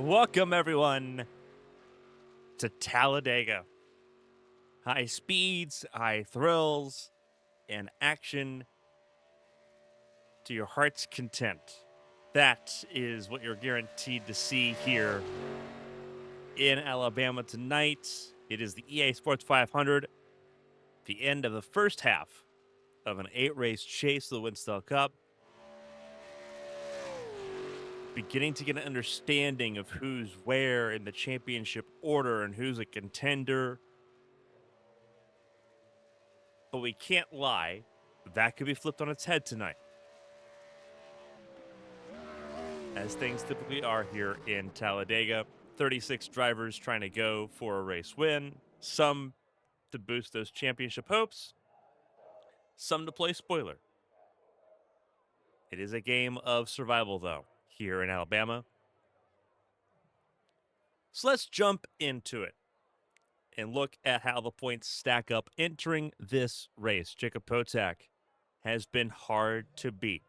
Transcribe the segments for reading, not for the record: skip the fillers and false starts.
Welcome, everyone, to Talladega. High speeds, high thrills, and action to your heart's content. That is what you're guaranteed to see here in Alabama tonight. It is the EA Sports 500, the end of the first half of an 8-race chase to the Winstel Cup. Beginning to get an understanding of who's where in the championship order and who's a contender. But we can't lie, that could be flipped on its head tonight, as things typically are here in Talladega. 36 drivers trying to go for a race win, some to boost those championship hopes, some to play spoiler. It is a game of survival, though, here in Alabama. So let's jump into it and look at how the points stack up entering this race. Jacob Potak has been hard to beat.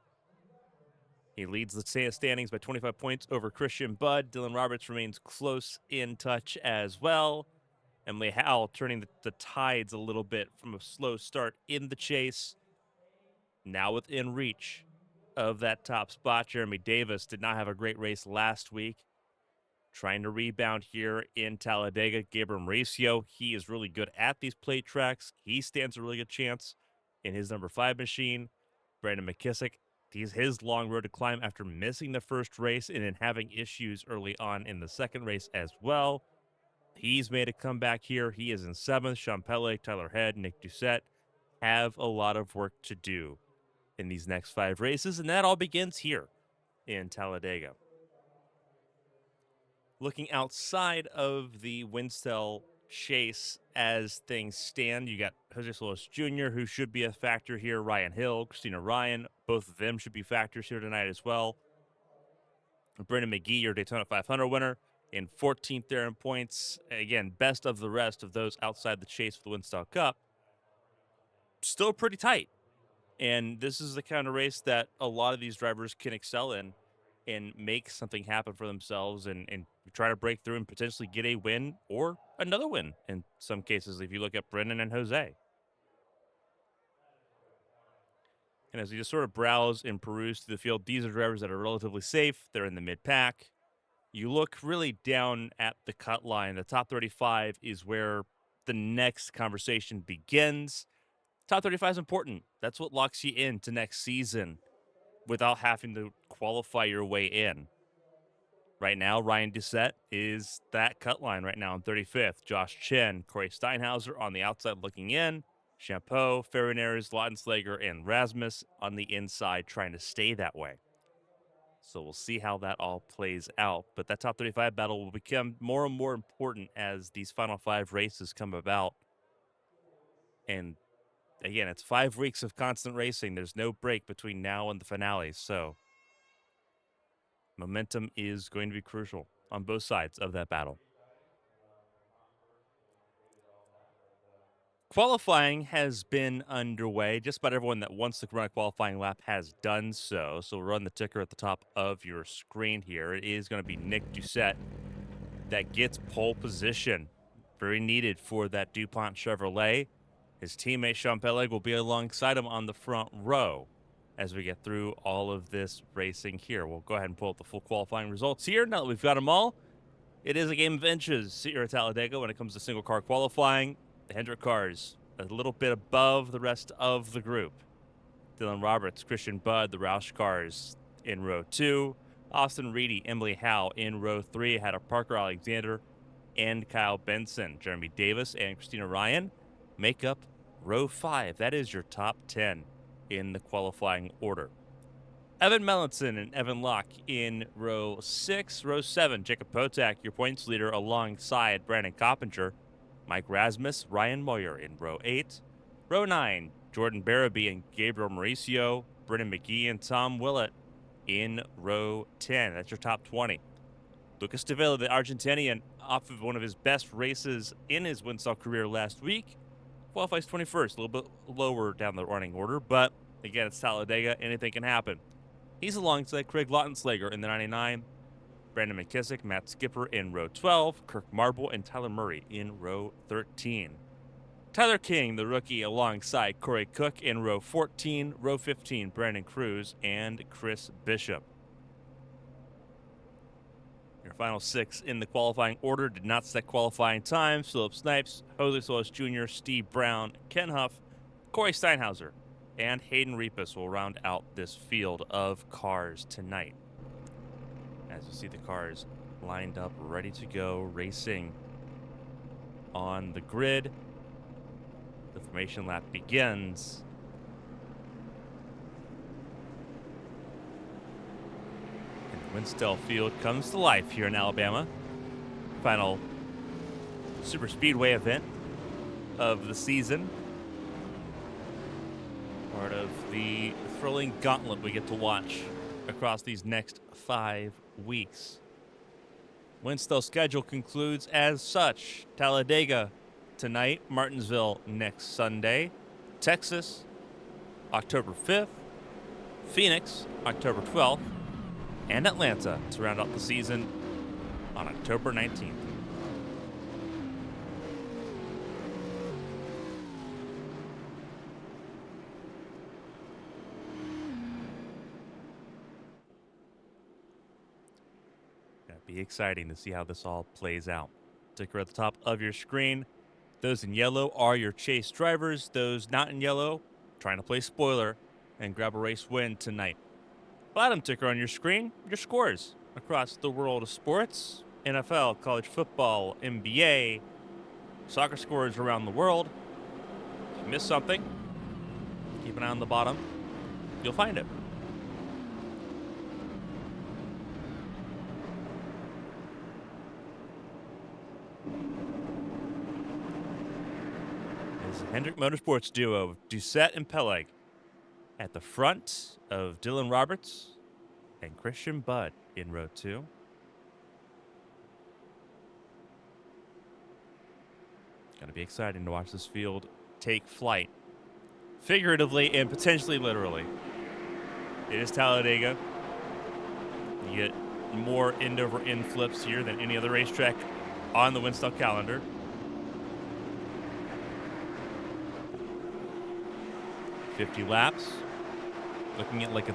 He leads the standings by 25 points over Christian Budd. Dylan Roberts remains close in touch as well. Emily Howell turning the tides a little bit from a slow start in the chase. Now within reach of that top spot. Jeremy Davis did not have a great race last week. Trying to rebound here in Talladega. Gabriel Mauricio, he is really good at these plate tracks. He stands a really good chance in his number 5 machine. Brandon McKissick, he's his long road to climb after missing the first race and then having issues early on in the second race as well. He's made a comeback here. He is in 7th. Sean Pele, Tyler Head, Nick Doucette have a lot of work to do in these next 5 races, and that all begins here in Talladega. Looking outside of the Winstel chase as things stand, you got Jose Solis Jr., who should be a factor here. Ryan Hill, Christina Ryan, both of them should be factors here tonight as well. Brendan McGee, your Daytona 500 winner, in 14th there in points. Again, best of the rest of those outside the chase for the Winstel Cup. Still pretty tight. And this is the kind of race that a lot of these drivers can excel in and make something happen for themselves and try to break through and potentially get a win or another win in some cases, if you look at Brendan and Jose. And as we just sort of browse and peruse through the field, these are drivers that are relatively safe. They're in the mid-pack. You look really down at the cut line. The top 35 is where the next conversation begins. Top 35 is important. That's what locks you into next season without having to qualify your way in. Right now, Ryan Doucette is that cut line right now in 35th. Josh Chen, Corey Steinhauser on the outside looking in. Champeau, Ferrinares, Lautenslager, and Rasmus on the inside trying to stay that way. So we'll see how that all plays out. But that top 35 battle will become more and more important as these final 5 races come about. And again, it's 5 weeks of constant racing. There's no break between now and the finale. So momentum is going to be crucial on both sides of that battle. Qualifying has been underway. Just about everyone that wants to run a qualifying lap has done so. So we'll run the ticker at the top of your screen here. It is going to be Nick Doucette that gets pole position. Very needed for that DuPont Chevrolet. His teammate Sean Pele will be alongside him on the front row as we get through all of this racing here. We'll go ahead and pull up the full qualifying results here. Now that we've got them all, it is a game of inches here at Talladega when it comes to single car qualifying. The Hendrick cars a little bit above the rest of the group. Dylan Roberts, Christian Budd, the Roush cars in row 2. Austin Reedy, Emily Howe in row 3. Had a Parker Alexander and Kyle Benson. Jeremy Davis and Christina Ryan make up row 5. That is your top 10 in the qualifying order. Evan Melanson and Evan Locke in row 6. Row 7, Jacob Potak, your points leader, alongside Brandon Coppinger. Mike Rasmus, Ryan Moyer in row 8. Row 9, Jordan Barabee and Gabriel Mauricio. Brendan McGee and Tom Willett in row 10. That's your top 20. Lucas Davila, the Argentinian, off of one of his best races in his Winstel career last week, qualifies 21st, a little bit lower down the running order, but again, it's Talladega, anything can happen. He's alongside Craig Lautenslager in the 99, Brandon McKissick, Matt Skipper in row 12, Kirk Marble and Tyler Murray in row 13. Tyler King, the rookie, alongside Corey Cook in row 14, row 15, Brandon Cruz and Chris Bishop. Your final 6 in the qualifying order did not set qualifying times. Philip Snipes, Jose Solis Jr., Steve Brown, Ken Huff, Corey Steinhauser and Hayden Repas will round out this field of cars tonight. As you see the cars lined up, ready to go, racing on the grid. The formation lap begins. And the Winstel field comes to life here in Alabama. Final Superspeedway event of the season. Part of the thrilling gauntlet we get to watch across these next 5 weeks. Winstel's schedule concludes as such. Talladega tonight, Martinsville next Sunday, Texas October 5th, Phoenix October 12th, and Atlanta to round out the season on October 19th. Be exciting to see how this all plays out. Ticker at the top of your screen. Those in yellow are your chase drivers. Those not in yellow, trying to play spoiler and grab a race win tonight. Bottom ticker on your screen, your scores across the world of sports. NFL, college football, NBA, soccer scores around the world. If you missed something, keep an eye on the bottom. You'll find it. Hendrick Motorsports duo Doucette and Peleg at the front of Dylan Roberts and Christian Budd in row 2. Going to be exciting to watch this field take flight, figuratively and potentially literally. It is Talladega. You get more end-over-end flips here than any other racetrack on the Winstel calendar. 50 laps. Looking at like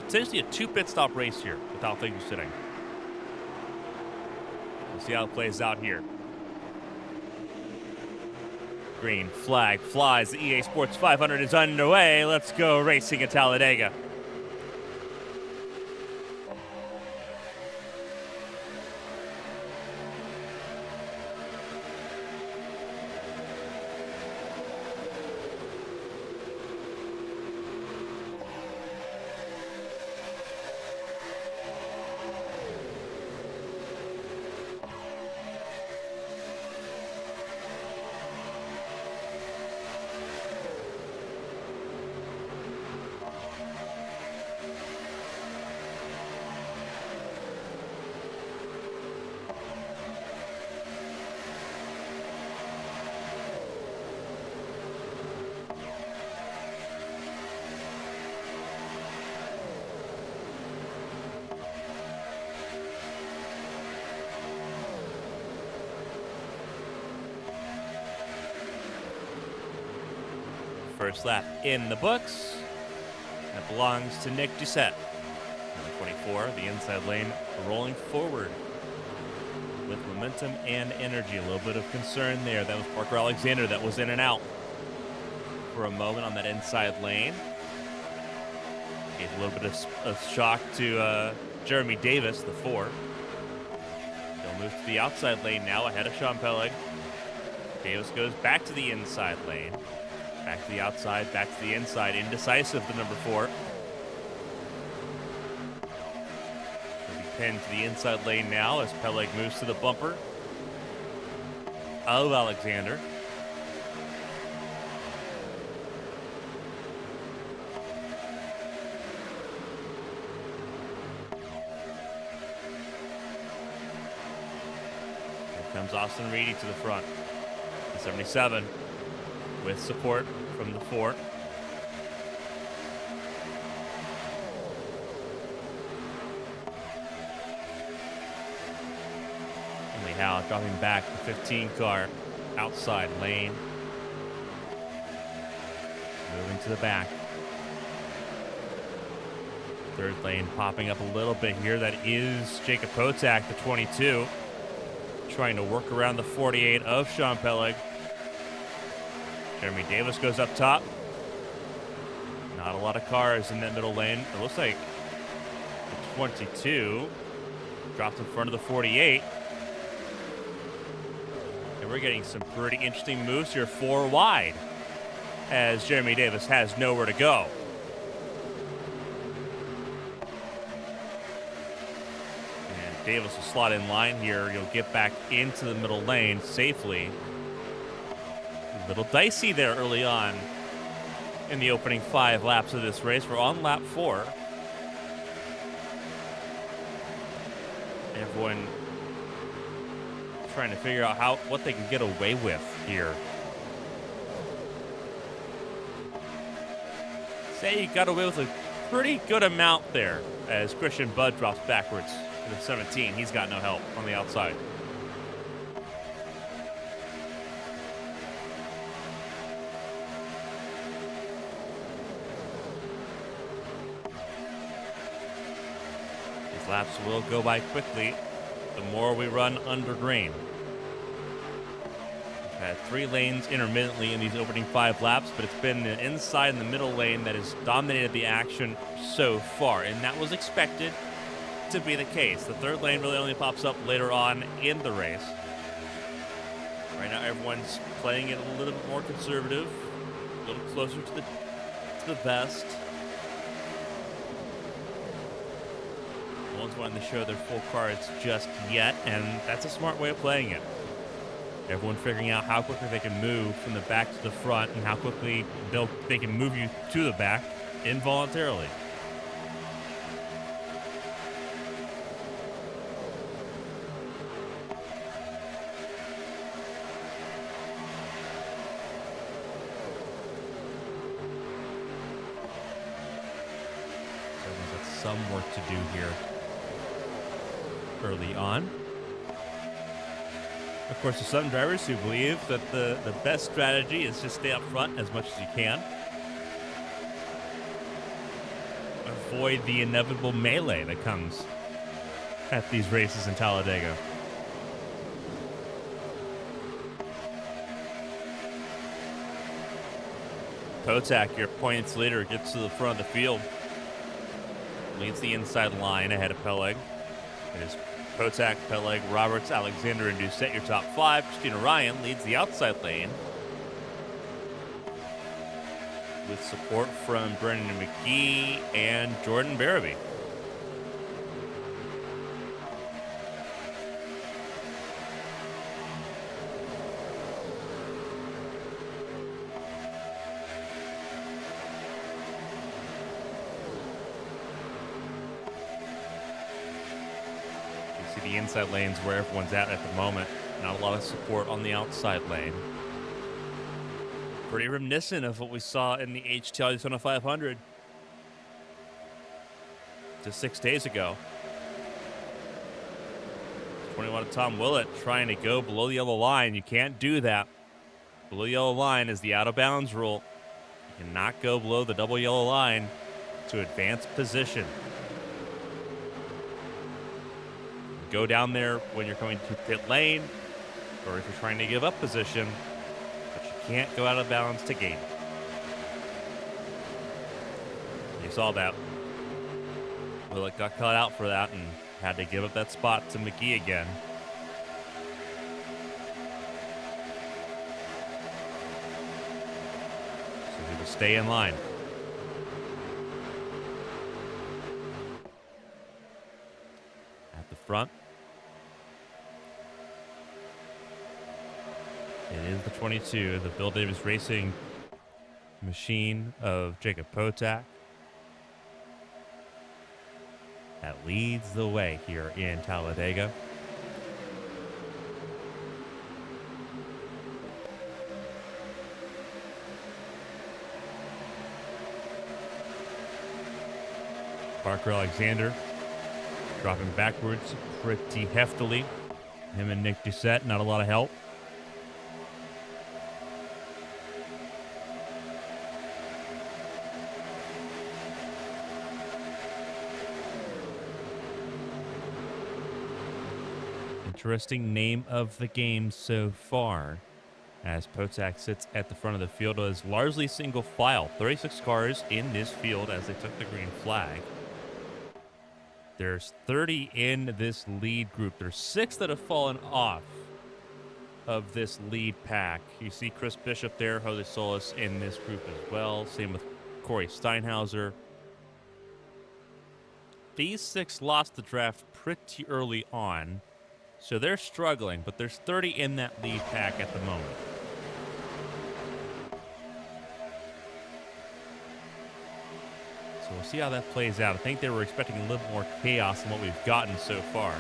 potentially a 2 pit stop race here without things sitting. We'll see how it plays out here. Green flag flies. The EA Sports 500 is underway. Let's go racing at Talladega. First lap in the books. That belongs to Nick Doucette. Number 24, the inside lane rolling forward with momentum and energy. A little bit of concern there. That was Parker Alexander that was in and out for a moment on that inside lane. Gave a little bit of shock to Jeremy Davis, the 4. He'll move to the outside lane now ahead of Sean Peleg. Davis goes back to the inside lane. Back to the outside, back to the inside. Indecisive, the number 4. He'll be pinned to the inside lane now as Peleg moves to the bumper of Alexander. Here comes Austin Reedy to the front. The 77. With support from the 4. Emily Howe dropping back the 15 car outside lane. Moving to the back. Third lane popping up a little bit here. That is Jacob Potak, the 22. Trying to work around the 48 of Sean Peleg. Jeremy Davis goes up top. Not a lot of cars in that middle lane. It looks like the 22 dropped in front of the 48. And we're getting some pretty interesting moves here, 4 wide, as Jeremy Davis has nowhere to go. And Davis will slot in line here. You'll get back into the middle lane safely. A little dicey there early on in the opening 5 laps of this race. We're on lap 4. Everyone trying to figure out what they can get away with here. Say you got away with a pretty good amount there as Christian Budd drops backwards to the 17. He's got no help on the outside. These laps will go by quickly the more we run under green. We've had 3 lanes intermittently in these opening 5 laps, but it's been the inside and the middle lane that has dominated the action so far, and that was expected to be the case. The 3rd lane really only pops up later on in the race. Right now, everyone's playing it a little bit more conservative, a little closer to the vest. No one's wanting to show their full cards just yet, and that's a smart way of playing it. Everyone figuring out how quickly they can move from the back to the front and how quickly they can move you to the back involuntarily. So we've got some work to do here early on. Of course, there's some drivers who believe that the best strategy is just stay up front as much as you can. Avoid the inevitable melee that comes at these races in Talladega. Kotak, your points leader, gets to the front of the field. Leads the inside line ahead of Peleg. It is Kotak, Peleg, Roberts, Alexander, and Doucette, your top 5. Christina Ryan leads the outside lane with support from Brendan McGee and Jordan Barabee. The inside lane's where everyone's at the moment. Not a lot of support on the outside lane. Pretty reminiscent of what we saw in the HTL Daytona 500 just 6 days ago. 21 of Tom Willett trying to go below the yellow line. You can't do that. Below the yellow line is the out of bounds rule. You cannot go below the double yellow line to advance position. Go down there when you're coming to pit lane or if you're trying to give up position, but you can't go out of bounds to gain. You saw that. Willett got cut out for that and had to give up that spot to McGee again. So he will stay in line. At the front, it is the 22, the Bill Davis Racing machine of Jacob Kotak that leads the way here in Talladega. Parker Alexander dropping backwards pretty heftily. Him and Nick Doucette, not a lot of help. Interesting name of the game so far. as Potak sits at the front of the field. It is largely single file. 36 cars in this field as they took the green flag. There's 30 in this lead group. There's 6 that have fallen off of this lead pack. You see Chris Bishop there, Jose Solis in this group as well. Same with Corey Steinhauser. These 6 lost the draft pretty early on, so they're struggling, but there's 30 in that lead pack at the moment. So we'll see how that plays out. I think they were expecting a little more chaos than what we've gotten so far.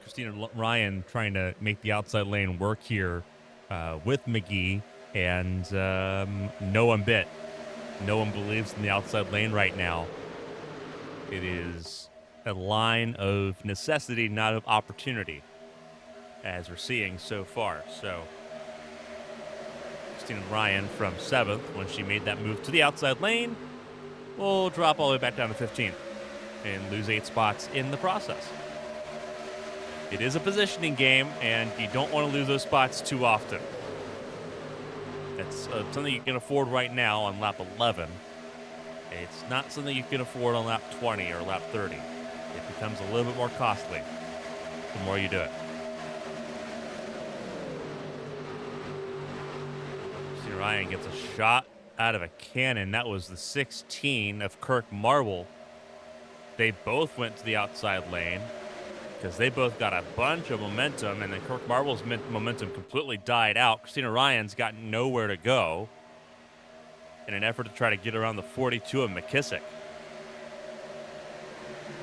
Christina Ryan trying to make the outside lane work here with McGee, and no one bit. No one believes in the outside lane right now. It is a line of necessity, not of opportunity, as we're seeing so far. So Christina Ryan from 7th, when she made that move to the outside lane, will drop all the way back down to 15th and lose 8 spots in the process. It is a positioning game, and you don't want to lose those spots too often. It's something you can afford right now on lap 11. It's not something you can afford on lap 20 or lap 30. It becomes a little bit more costly the more you do it. See, Ryan gets a shot out of a cannon. That was the 16 of Kirk Marble. They both went to the outside lane because they both got a bunch of momentum, and then Kirk Marble's momentum completely died out. Christina Ryan's got nowhere to go in an effort to try to get around the 42 of McKissick.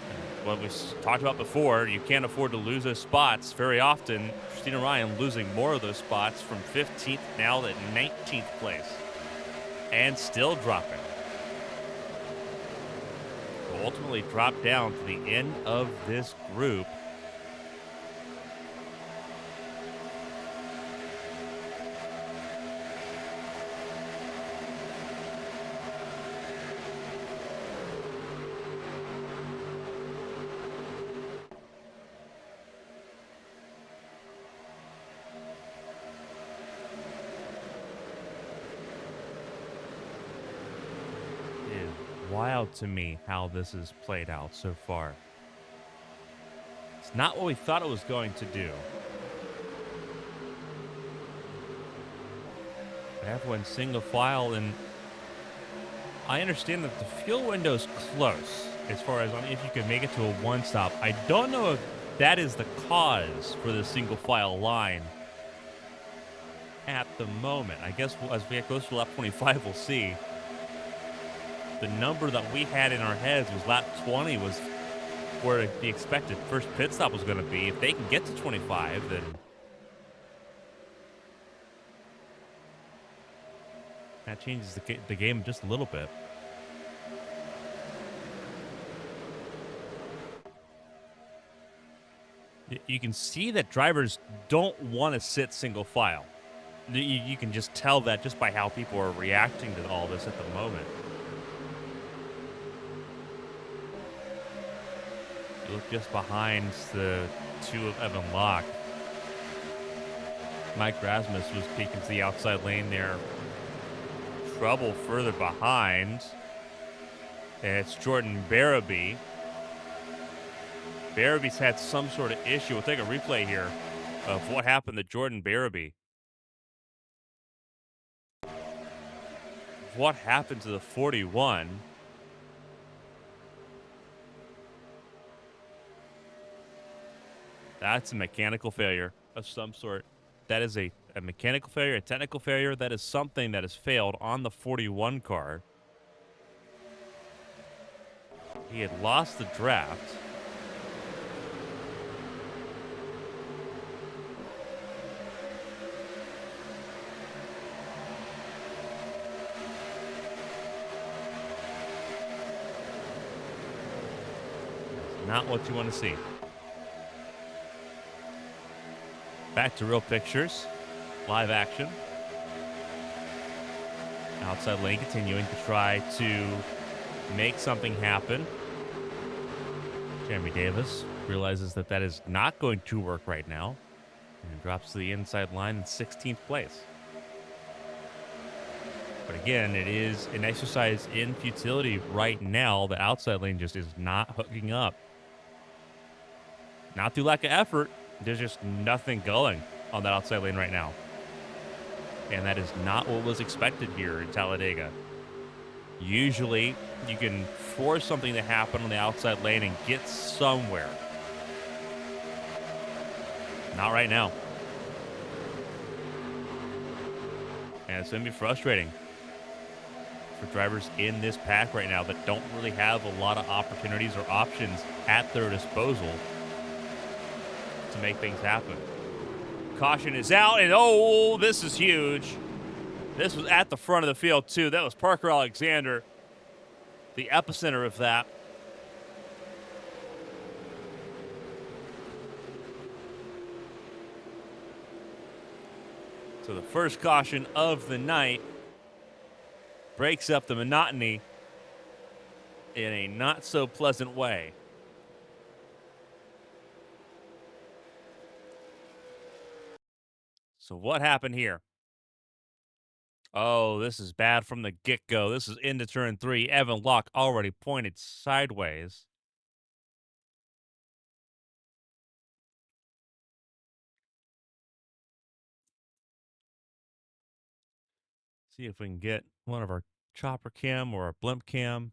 And what we talked about before, you can't afford to lose those spots very often. Christina Ryan losing more of those spots from 15th now to 19th place, and still dropping. Will ultimately drop down to the end of this group. Wild to me how this has played out so far. It's not what we thought it was going to do. Everyone's single file, and I understand that the fuel window's close as far as if you can make it to a one stop. I don't know if that is the cause for the single file line at the moment. I guess as we get closer to lap 25, we'll see. The number that we had in our heads was lap 20 was where the expected first pit stop was going to be. If they can get to 25, then that changes the game just a little bit. You can see that drivers don't want to sit single file. You can just tell that just by how people are reacting to all this at the moment. Look just behind the 2 of Evan Locke. Mike Rasmus was peeking to the outside lane there. Trouble further behind. And it's Jordan Barabee. Barabee's had some sort of issue. We'll take a replay here of what happened to Jordan Barabee. What happened to the 41? That's a mechanical failure of some sort. That is a mechanical failure, a technical failure. That is something that has failed on the 41 car. He had lost the draft. That's not what you want to see. Back to real pictures, live action. Outside lane continuing to try to make something happen. Jeremy Davis realizes that that is not going to work right now and drops to the inside line in 16th place. But again, it is an exercise in futility right now. The outside lane just is not hooking up. Not through lack of effort. There's just nothing going on that outside lane right now. And that is not what was expected here in Talladega. Usually, you can force something to happen on the outside lane and get somewhere. Not right now. And it's going to be frustrating for drivers in this pack right now that don't really have a lot of opportunities or options at their disposal to make things happen. Caution is out, and oh, this is huge. This was at the front of the field, too. That was Parker Alexander, the epicenter of that. So the first caution of the night breaks up the monotony in a not-so-pleasant way. So what happened here? Oh, this is bad from the get-go. This is into turn 3. Evan Locke already pointed sideways. See if we can get one of our chopper cam or a blimp cam.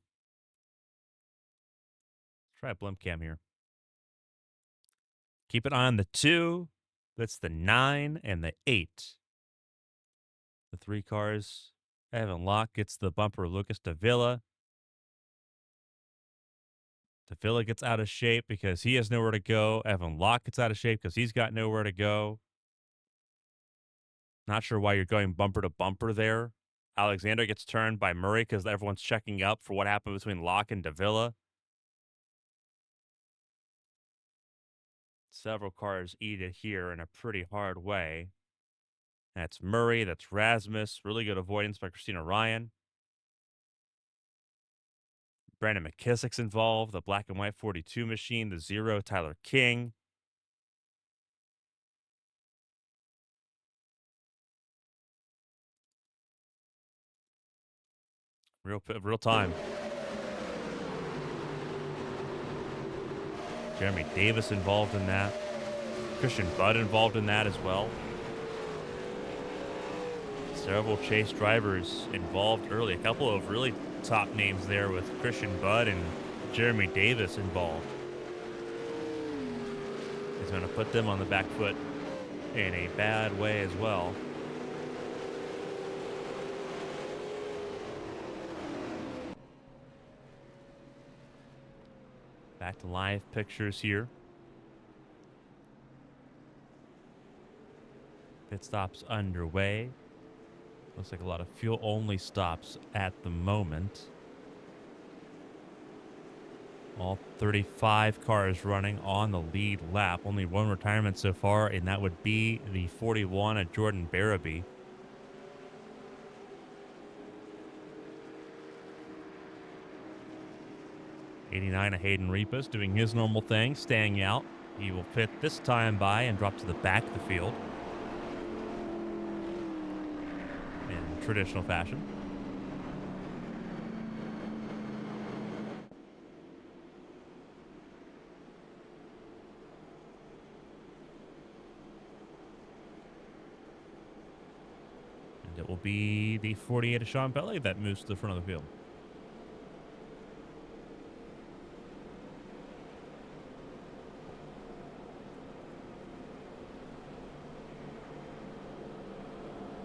Let's try a blimp cam here. Keep it on the 2. That's the 9 and the 8. The 3 cars. Evan Locke gets the bumper. Lucas Davila. Davila gets out of shape because he has nowhere to go. Evan Locke gets out of shape because he's got nowhere to go. Not sure why you're going bumper to bumper there. Alexander gets turned by Murray because everyone's checking up for what happened between Locke and Davila. Several cars eat it here in a pretty hard way. That's Murray. That's Rasmus. Really good avoidance by Christina Ryan. Brandon McKissick's involved. The black and white 42 machine. The 0, Tyler King. Real time. Jeremy Davis involved in that. Christian Budd involved in that as well. Several chase drivers involved early. A couple of really top names there with Christian Budd and Jeremy Davis involved. He's going to put them on the back foot in a bad way as well. Back to live pictures here. Pit stops underway. Looks like a lot of fuel-only stops at the moment. All 35 cars running on the lead lap. Only one retirement so far, and that would be the 41 of Jordan Barabee. '89 of Hayden Repas doing his normal thing, staying out. He will pit this time by and drop to the back of the field in traditional fashion. And it will be the 48 of Sean Pelley that moves to the front of the field.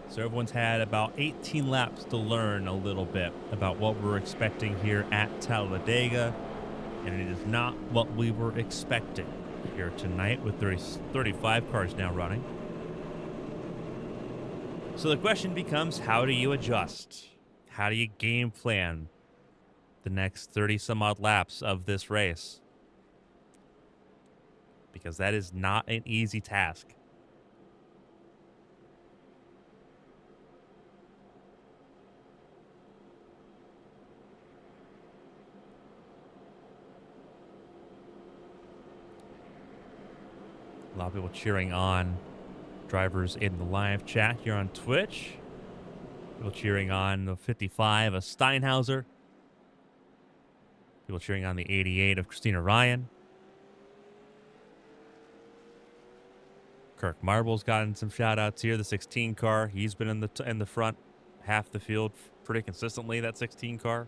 So everyone's had about 18 laps to learn a little bit about what we're expecting here at Talladega. And it is not what we were expecting here tonight with 35 cars now running. So the question becomes, how do you adjust? How do you game plan the next 30 some odd laps of this race? Because that is not an easy task. lot of people cheering on drivers in the live chat here on Twitch. People cheering on the 55 of Steinhauser. People cheering on the 88 of Christina Ryan. Kirk Marble's gotten some shout-outs here. The 16 car, he's been in the front half the field pretty consistently, that 16 car.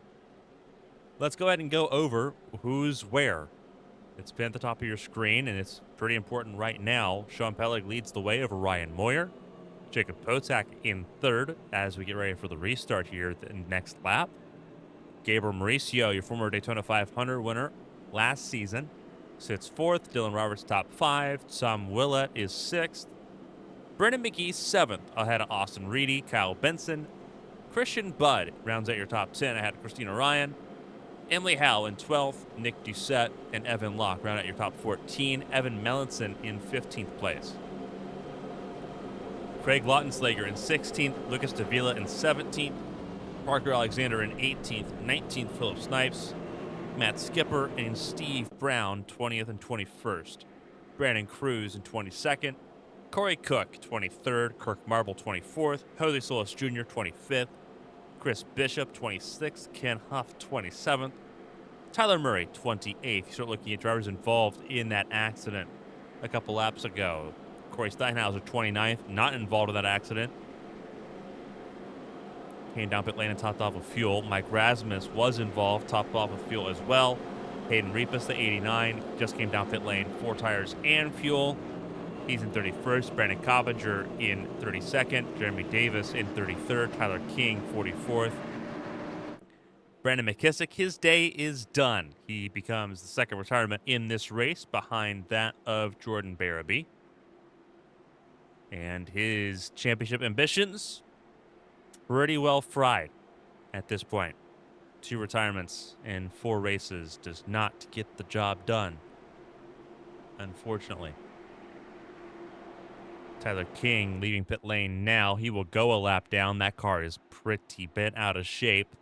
Let's go ahead and go over who's where. It's been at the top of your screen, and it's pretty important right now. Sean Pellig leads the way over Ryan Moyer. Jacob Potak in third as we get ready for the restart here at the next lap. Gabriel Mauricio, your former Daytona 500 winner last season, sits fourth. Dylan Roberts top five. Tom Willett is sixth. Brendan McGee seventh ahead of Austin Reedy. Kyle Benson. Christian Budd rounds out your top 10 ahead of Christina Ryan. Emily Howe in 12th. Nick Doucette and Evan Locke round out your top 14. Evan Mellinson in 15th place. Craig Lautenslager in 16th. Lucas Davila in 17th. Parker Alexander in 18th. 19th, Philip Snipes. Matt Skipper and Steve Brown, 20th and 21st. Brandon Cruz in 22nd. Corey Cook, 23rd. Kirk Marble, 24th. Jose Solis Jr., 25th. Chris Bishop, 26th. Ken Huff, 27th. Tyler Murray, 28th. You start looking at drivers involved in that accident a couple laps ago. Corey Steinhauser, 29th. Not involved in that accident. Came down pit lane and topped off with fuel. Mike Rasmus was involved, topped off with fuel as well. Hayden Repas, the 89, just came down pit lane, 4 tires and fuel. He's in 31st. Brandon Coppinger in 32nd. Jeremy Davis in 33rd. Tyler King, 44th. Brandon McKissick, his day is done. He becomes the second retirement in this race behind that of Jordan Barabee. And his championship ambitions pretty well fried at this point. 2 retirements in 4 races does not get the job done, unfortunately. Tyler King leaving pit lane now. He will go a lap down. That car is pretty bent out of shape,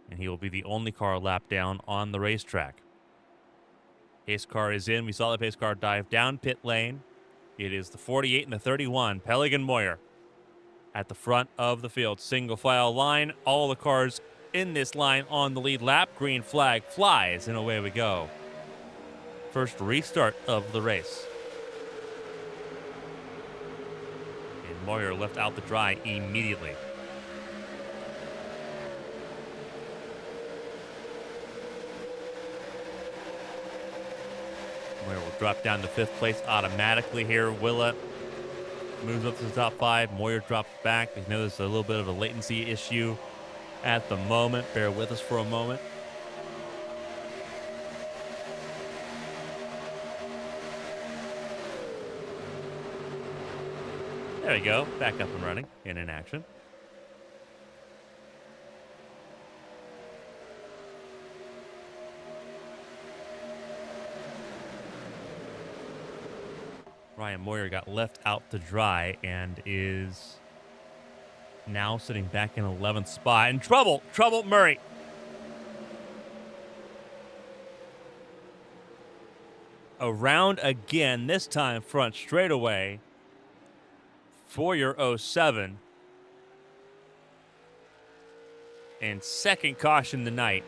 and he will be the only car a lap down on the racetrack. Pace car is in. We saw the pace car dive down pit lane. It is the 48 and the 31, Pellig and Moyer, at the front of the field. Single file line. All the cars in this line on the lead lap. Green flag flies, and away we go. First restart of the race. And Moyer left out the dry immediately. Moyer will drop down to 5th place automatically here. Willett moves up to the top 5. Moyer drops back. I know there's a little bit of a latency issue at the moment. Bear with us for a moment. There we go. Back up and running and in action. Ryan Moyer got left out to dry and is now sitting back in 11th spot. In trouble Murray. Around again, this time front straightaway for your 07. And second caution tonight.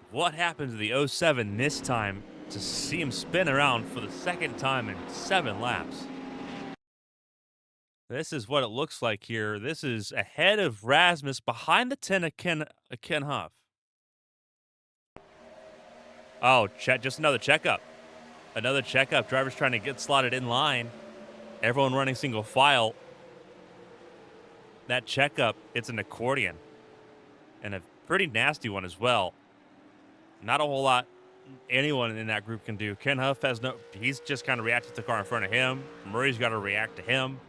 What happened to the 07 this time to see him spin around for the second time in 7 laps? This is what it looks like here. This is ahead of Rasmus, behind the 10 of Ken Huff. Oh, just another checkup. Another checkup. Drivers trying to get slotted in line. Everyone running single file. That checkup, it's an accordion. And a pretty nasty one as well. Not a whole lot anyone in that group can do. Ken Huff has he's just kind of reacting to the car in front of him. Murray's got to react to him.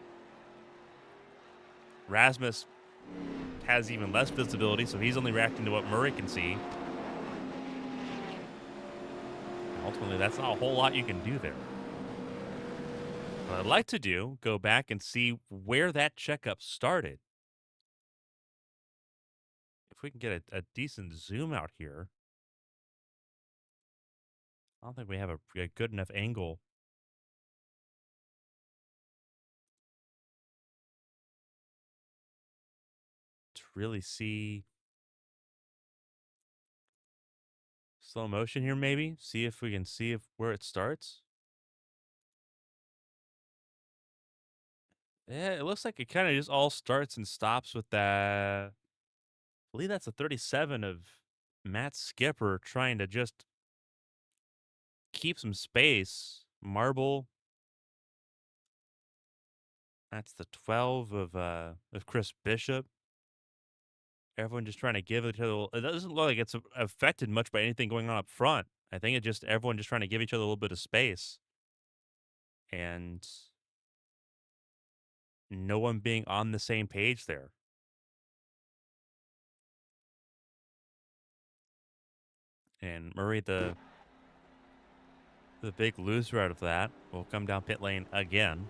Rasmus has even less visibility, so he's only reacting to what Murray can see. Ultimately, that's not a whole lot you can do there. What I'd like to do, go back and see where that checkup started. If we can get a decent zoom out here. I don't think we have a good enough angle to really see slow motion here, maybe. See if we can see if where it starts. Yeah, it looks like it kind of just all starts and stops with that. I believe that's a 37 of Matt Skipper trying to just keep some space. Marble. That's the 12 of Chris Bishop. Everyone just trying to give each other. It doesn't look like it's affected much by anything going on up front. I think it just everyone just trying to give each other a little bit of space, and no one being on the same page there. And Murray, the big loser out of that, will come down pit lane again.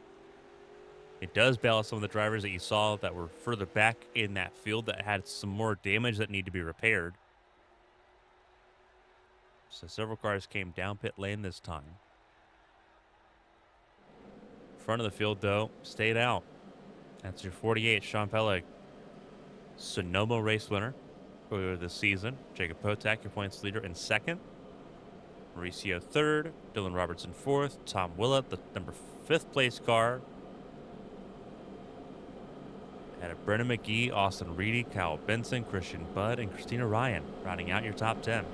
It does bail out some of the drivers that you saw that were further back in that field that had some more damage that need to be repaired. So several cars came down pit lane this time. Front of the field, though, stayed out. That's your 48, Sean Pellig. Sonoma race winner for the season. Jacob Potak, your points leader, in second. Mauricio third. Dylan Robertson fourth. Tom Willett, the number 5th place car. Had a Brennan McGee, Austin Reedy, Kyle Benson, Christian Budd, and Christina Ryan rounding out your top 10.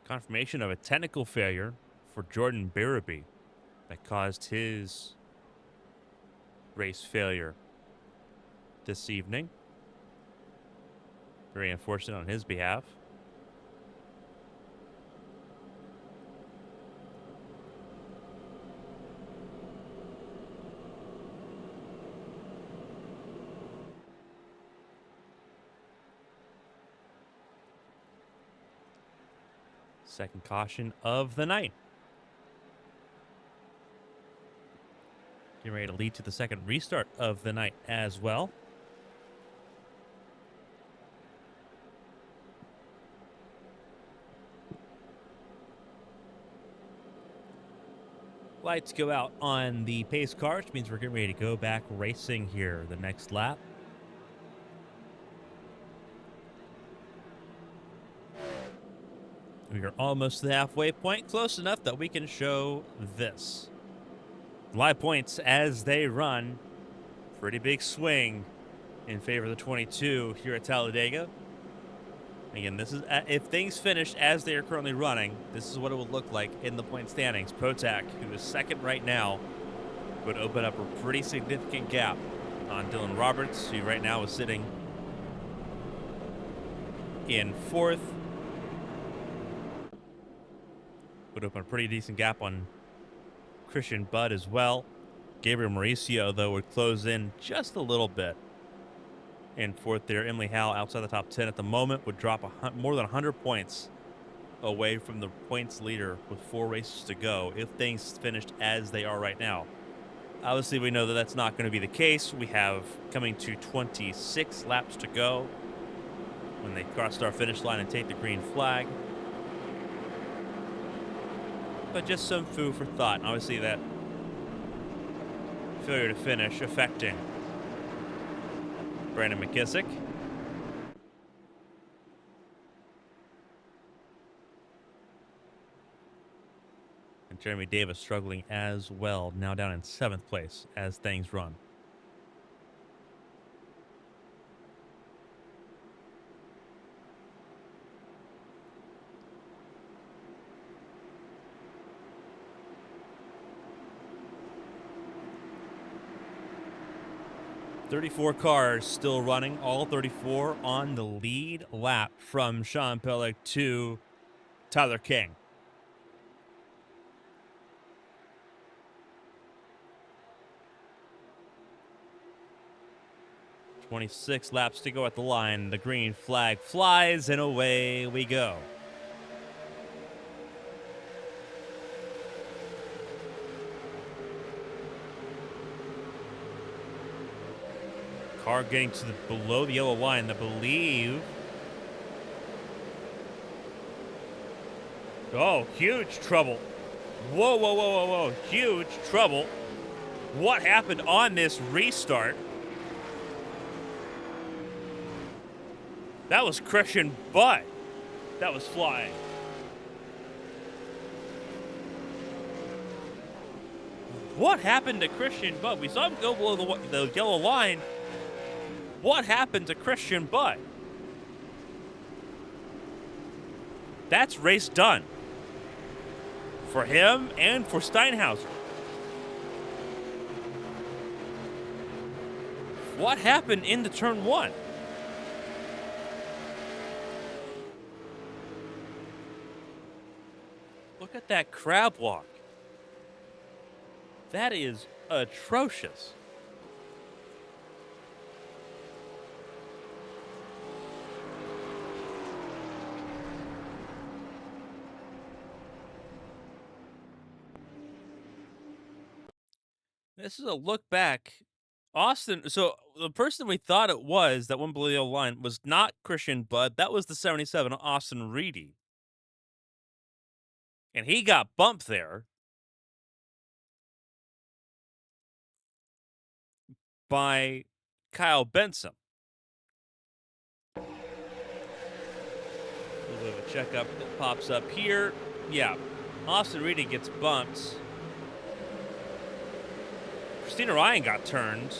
Confirmation of a technical failure for Jordan Barabee that caused his race failure this evening. Very unfortunate on his behalf. Second caution of the night. Getting ready to lead to the second restart of the night as well. Lights go out on the pace car, which means we're getting ready to go back racing here the next lap. We are almost to the halfway point, close enough that we can show this. Live points as they run. Pretty big swing in favor of the 22 here at Talladega. Again, this is if things finish as they are currently running, this is what it would look like in the point standings. Potak, who is second right now, would open up a pretty significant gap on Dylan Roberts, who right now is sitting in 4th. Would open a pretty decent gap on Christian Budd as well. Gabriel Mauricio, though, would close in just a little bit in 4th there. Emily Howe, outside the top 10 at the moment, would drop more than 100 points away from the points leader with 4 races to go if things finished as they are right now. Obviously, we know that that's not going to be the case. We have coming to 26 laps to go when they cross our finish line and take the green flag. But just some food for thought. And obviously, that failure to finish affecting Brandon McKissick. And Jeremy Davis struggling as well, now down in 7th place as things run. "34 cars still running, all 34 on the lead lap from Sean Pellig to Tyler King. 26 laps to go at the line. The green flag flies, and away we go. Car getting to below the yellow line, I believe. Oh, huge trouble. Whoa, whoa, whoa, whoa, whoa. Huge trouble. What happened on this restart? That was Christian Butt that was flying. What happened to Christian Butt? We saw him go below the yellow line. What happened to Christian Butt? That's race done. For him and for Steinhauser. What happened into turn one? Look at that crab walk. That is atrocious. This is a look back. Austin, so the person we thought it was that went below the yellow line was not Christian Budd. That was the 77, Austin Reedy. And he got bumped there by Kyle Benson. A little bit of a checkup that pops up here. Yeah, Austin Reedy gets bumped. Christina Ryan got turned,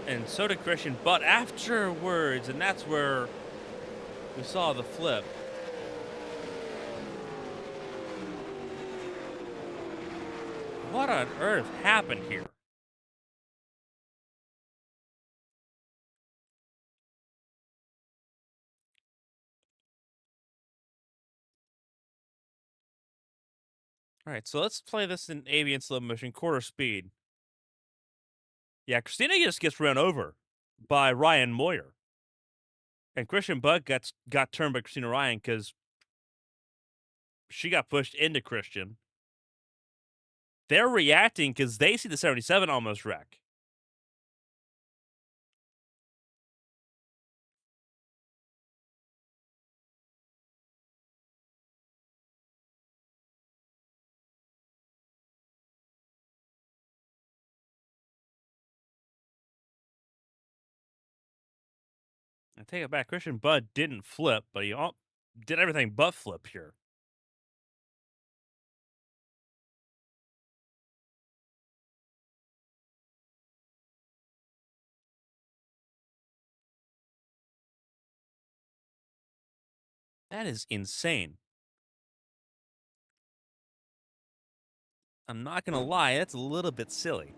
and so did Christian Butt afterwards, and that's where we saw the flip. What on earth happened here? All right, so let's play this in AV in slow motion, quarter speed. Yeah, Christina just gets run over by Ryan Moyer. And Christian Butt got turned by Christina Ryan because she got pushed into Christian. They're reacting because they see the 77 almost wreck. I take it back. Christian Butt didn't flip, but he did everything but flip here. That is insane. I'm not going to lie, that's a little bit silly.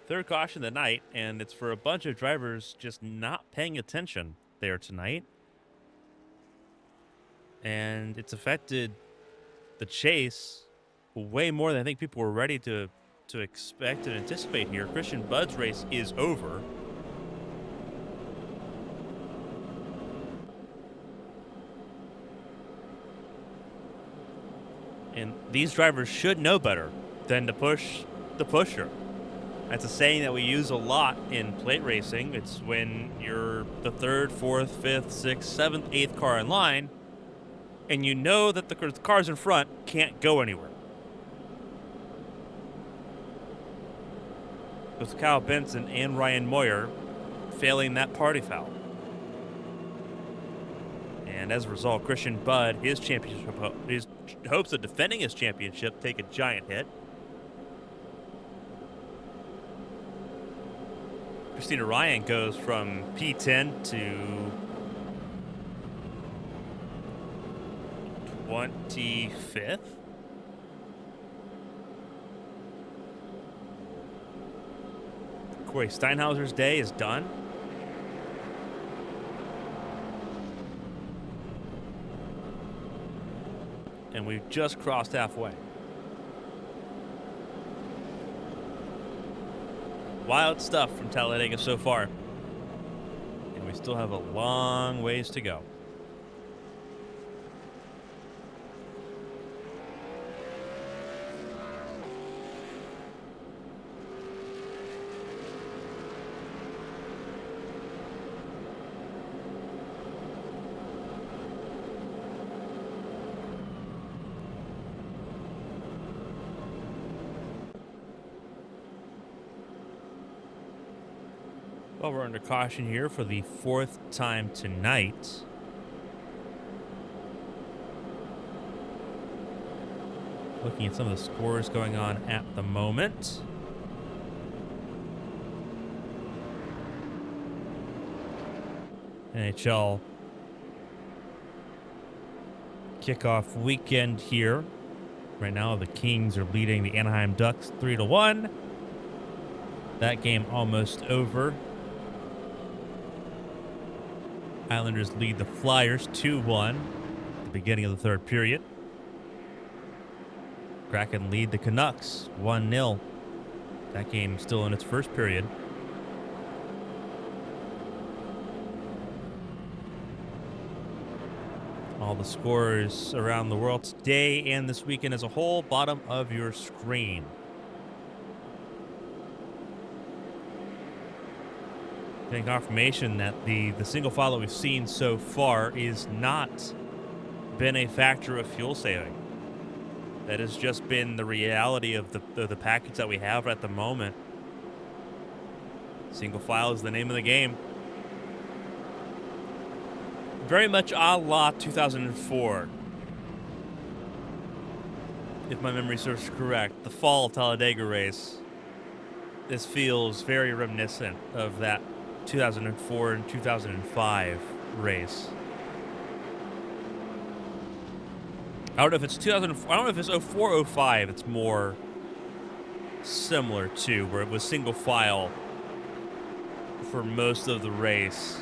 Third caution of the night, and it's for a bunch of drivers just not paying attention there tonight. And it's affected the chase way more than I think people were ready to expect and anticipate here. Christian Budd's race is over. And these drivers should know better than to push the pusher. That's a saying that we use a lot in plate racing. It's when you're the third, fourth, fifth, sixth, seventh, eighth car in line, and you know that the cars in front can't go anywhere. It was Kyle Benson and Ryan Moyer failing that party foul. And as a result, Christian Budd, his hopes of defending his championship take a giant hit. Christina Ryan goes from P10 to 25th. Corey Steinhauser's day is done. And we've just crossed halfway. Wild stuff from Talladega so far. And we still have a long ways to go. Well, we're under caution here for the 4th time tonight. Looking at some of the scores going on at the moment. NHL kickoff weekend here. Right now, the Kings are leading the Anaheim Ducks 3-1. That game almost over. Islanders lead the Flyers 2-1 at the beginning of the 3rd period. Kraken lead the Canucks 1-0. That game still in its 1st period. All the scores around the world today and this weekend as a whole, bottom of your screen. Getting confirmation that the single file that we've seen so far is not been a factor of fuel saving. That has just been the reality of the package that we have at the moment. Single file is the name of the game. Very much a la 2004. If my memory serves correct, the fall Talladega race. This feels very reminiscent of that 2004 and 2005 race. I don't know if it's 2004. I don't know if it's 04, 05. It's more similar to where it was single file for most of the race.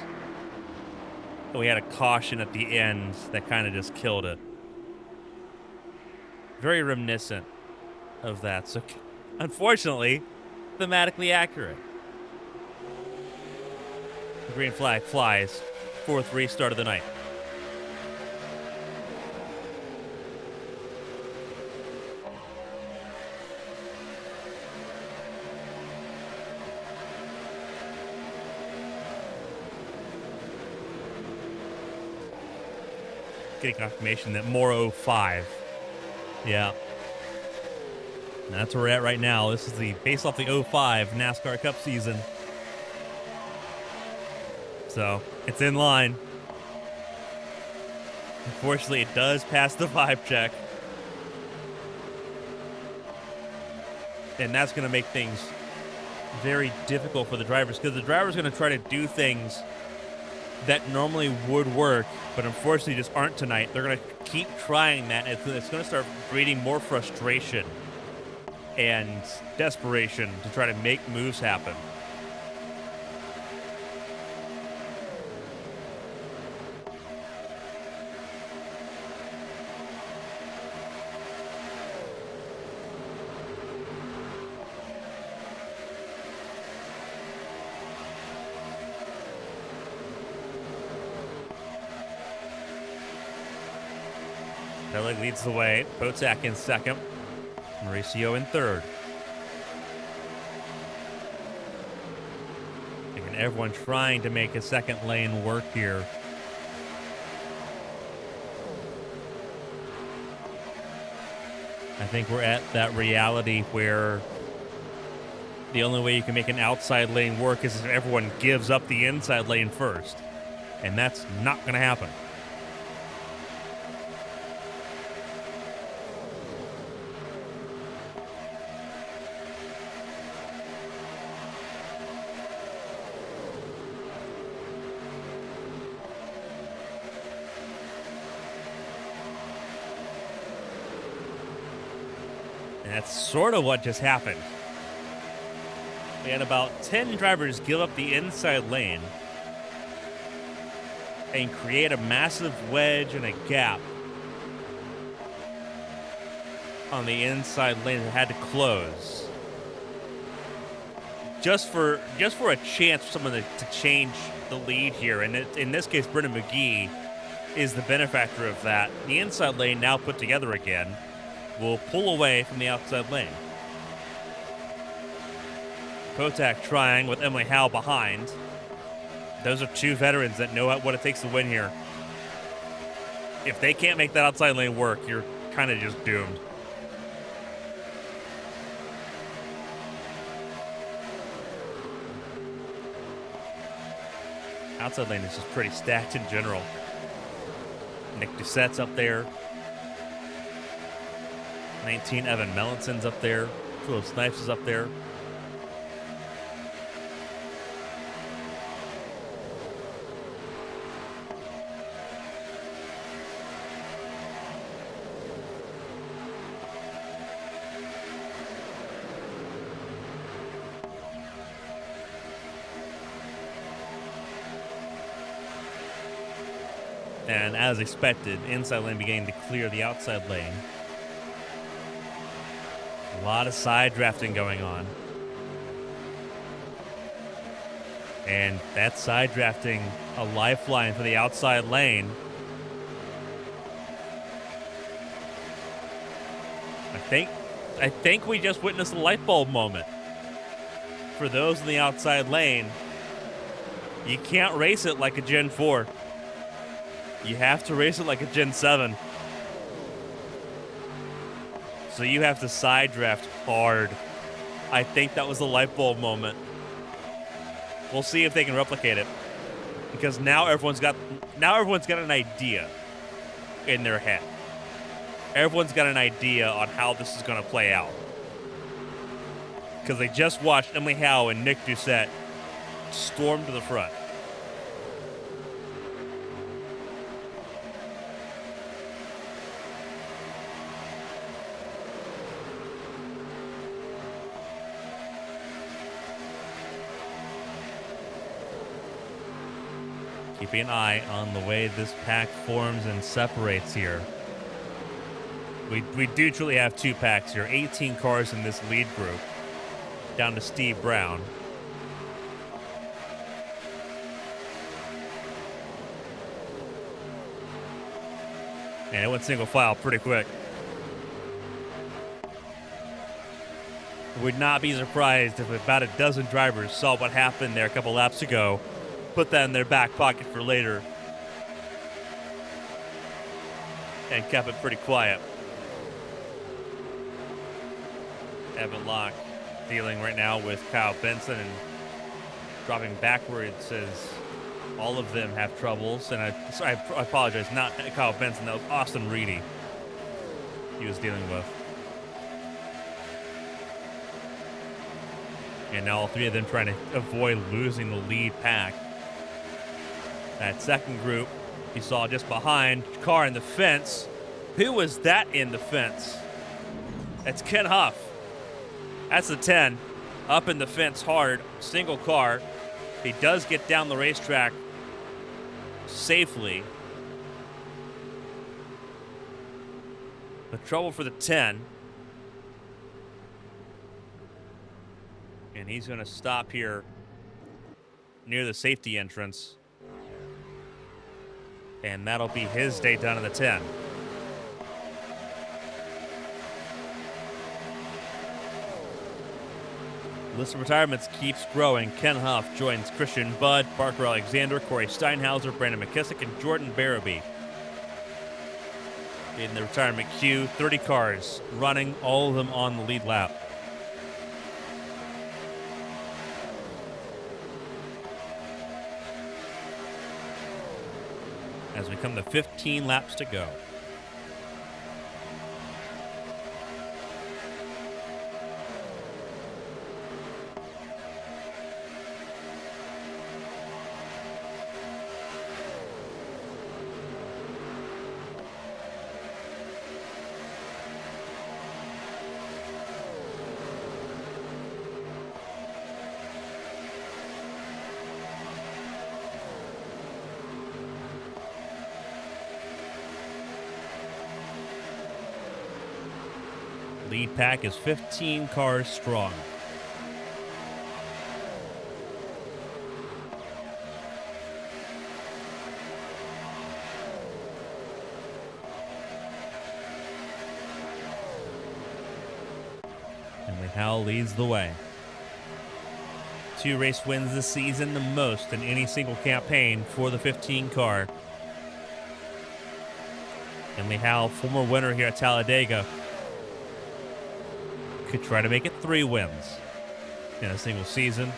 And we had a caution at the end that kind of just killed it. Very reminiscent of that. So, unfortunately, thematically accurate. The green flag flies. 4th restart of the night. Getting confirmation that more 05. Yeah. And that's where we're at right now. This is based off the 05 NASCAR Cup season. So, it's in line. Unfortunately, it does pass the vibe check. And that's going to make things very difficult for the drivers, because the driver's going to try to do things that normally would work, but unfortunately just aren't tonight. They're going to keep trying that, and it's going to start breeding more frustration and desperation to try to make moves happen. Kelly leads the way. Potak in 2nd. Mauricio in 3rd. And everyone trying to make a 2nd lane work here. I think we're at that reality where the only way you can make an outside lane work is if everyone gives up the inside lane first. And that's not going to happen. And that's sort of what just happened. We had about 10 drivers give up the inside lane and create a massive wedge and a gap on the inside lane that had to close. just for a chance for someone to change the lead here. And in this case, Brendan McGee is the benefactor of that. The inside lane now put together again will pull away from the outside lane. Kotak trying with Emily Howe behind. Those are two veterans that know what it takes to win here. If they can't make that outside lane work, you're kind of just doomed. Outside lane is just pretty stacked in general. Nick Doucette's up there. 19, Evan Mellinson's up there. Philip Snipes is up there. And as expected, inside lane beginning to clear the outside lane. A lot of side drafting going on. And that side drafting a lifeline for the outside lane. I think we just witnessed a light bulb moment. For those in the outside lane, you can't race it like a Gen 4. You have to race it like a Gen 7. So you have to side draft hard. I think that was the light bulb moment. We'll see if they can replicate it. Because now everyone's got an idea in their head. Everyone's got an idea on how this is going to play out. Because they just watched Emily Howe and Nick Doucette storm to the front. Keeping an eye on the way this pack forms and separates here. We do truly have two packs here. 18 cars in this lead group. Down to Steve Brown. And it went single file pretty quick. Would not be surprised if about a dozen drivers saw what happened there a couple laps ago, put that in their back pocket for later, and kept it pretty quiet. Evan Locke dealing right now with Kyle Benson and dropping backwards as all of them have troubles. And I apologize, not Kyle Benson, that was Austin Reedy he was dealing with. And now all three of them trying to avoid losing the lead pack. That second group you saw just behind, car in the fence. Who was that in the fence? That's Ken Huff. That's the 10. Up in the fence hard, single car. He does get down the racetrack safely. But trouble for the 10. And he's going to stop here near the safety entrance. And that'll be his day done in the 10. List of retirements keeps growing. Ken Huff joins Christian Budd, Parker Alexander, Corey Steinhauser, Brandon McKissick, and Jordan Barabee. In the retirement queue, 30 cars running, all of them on the lead lap. As we come to 15 laps to go. Lead pack is 15 cars strong. Howell leads the way. 2 race wins this season, the most in any single campaign for the 15 car. Emily Howell, former winner here at Talladega, could try to make it 3 wins in a single season.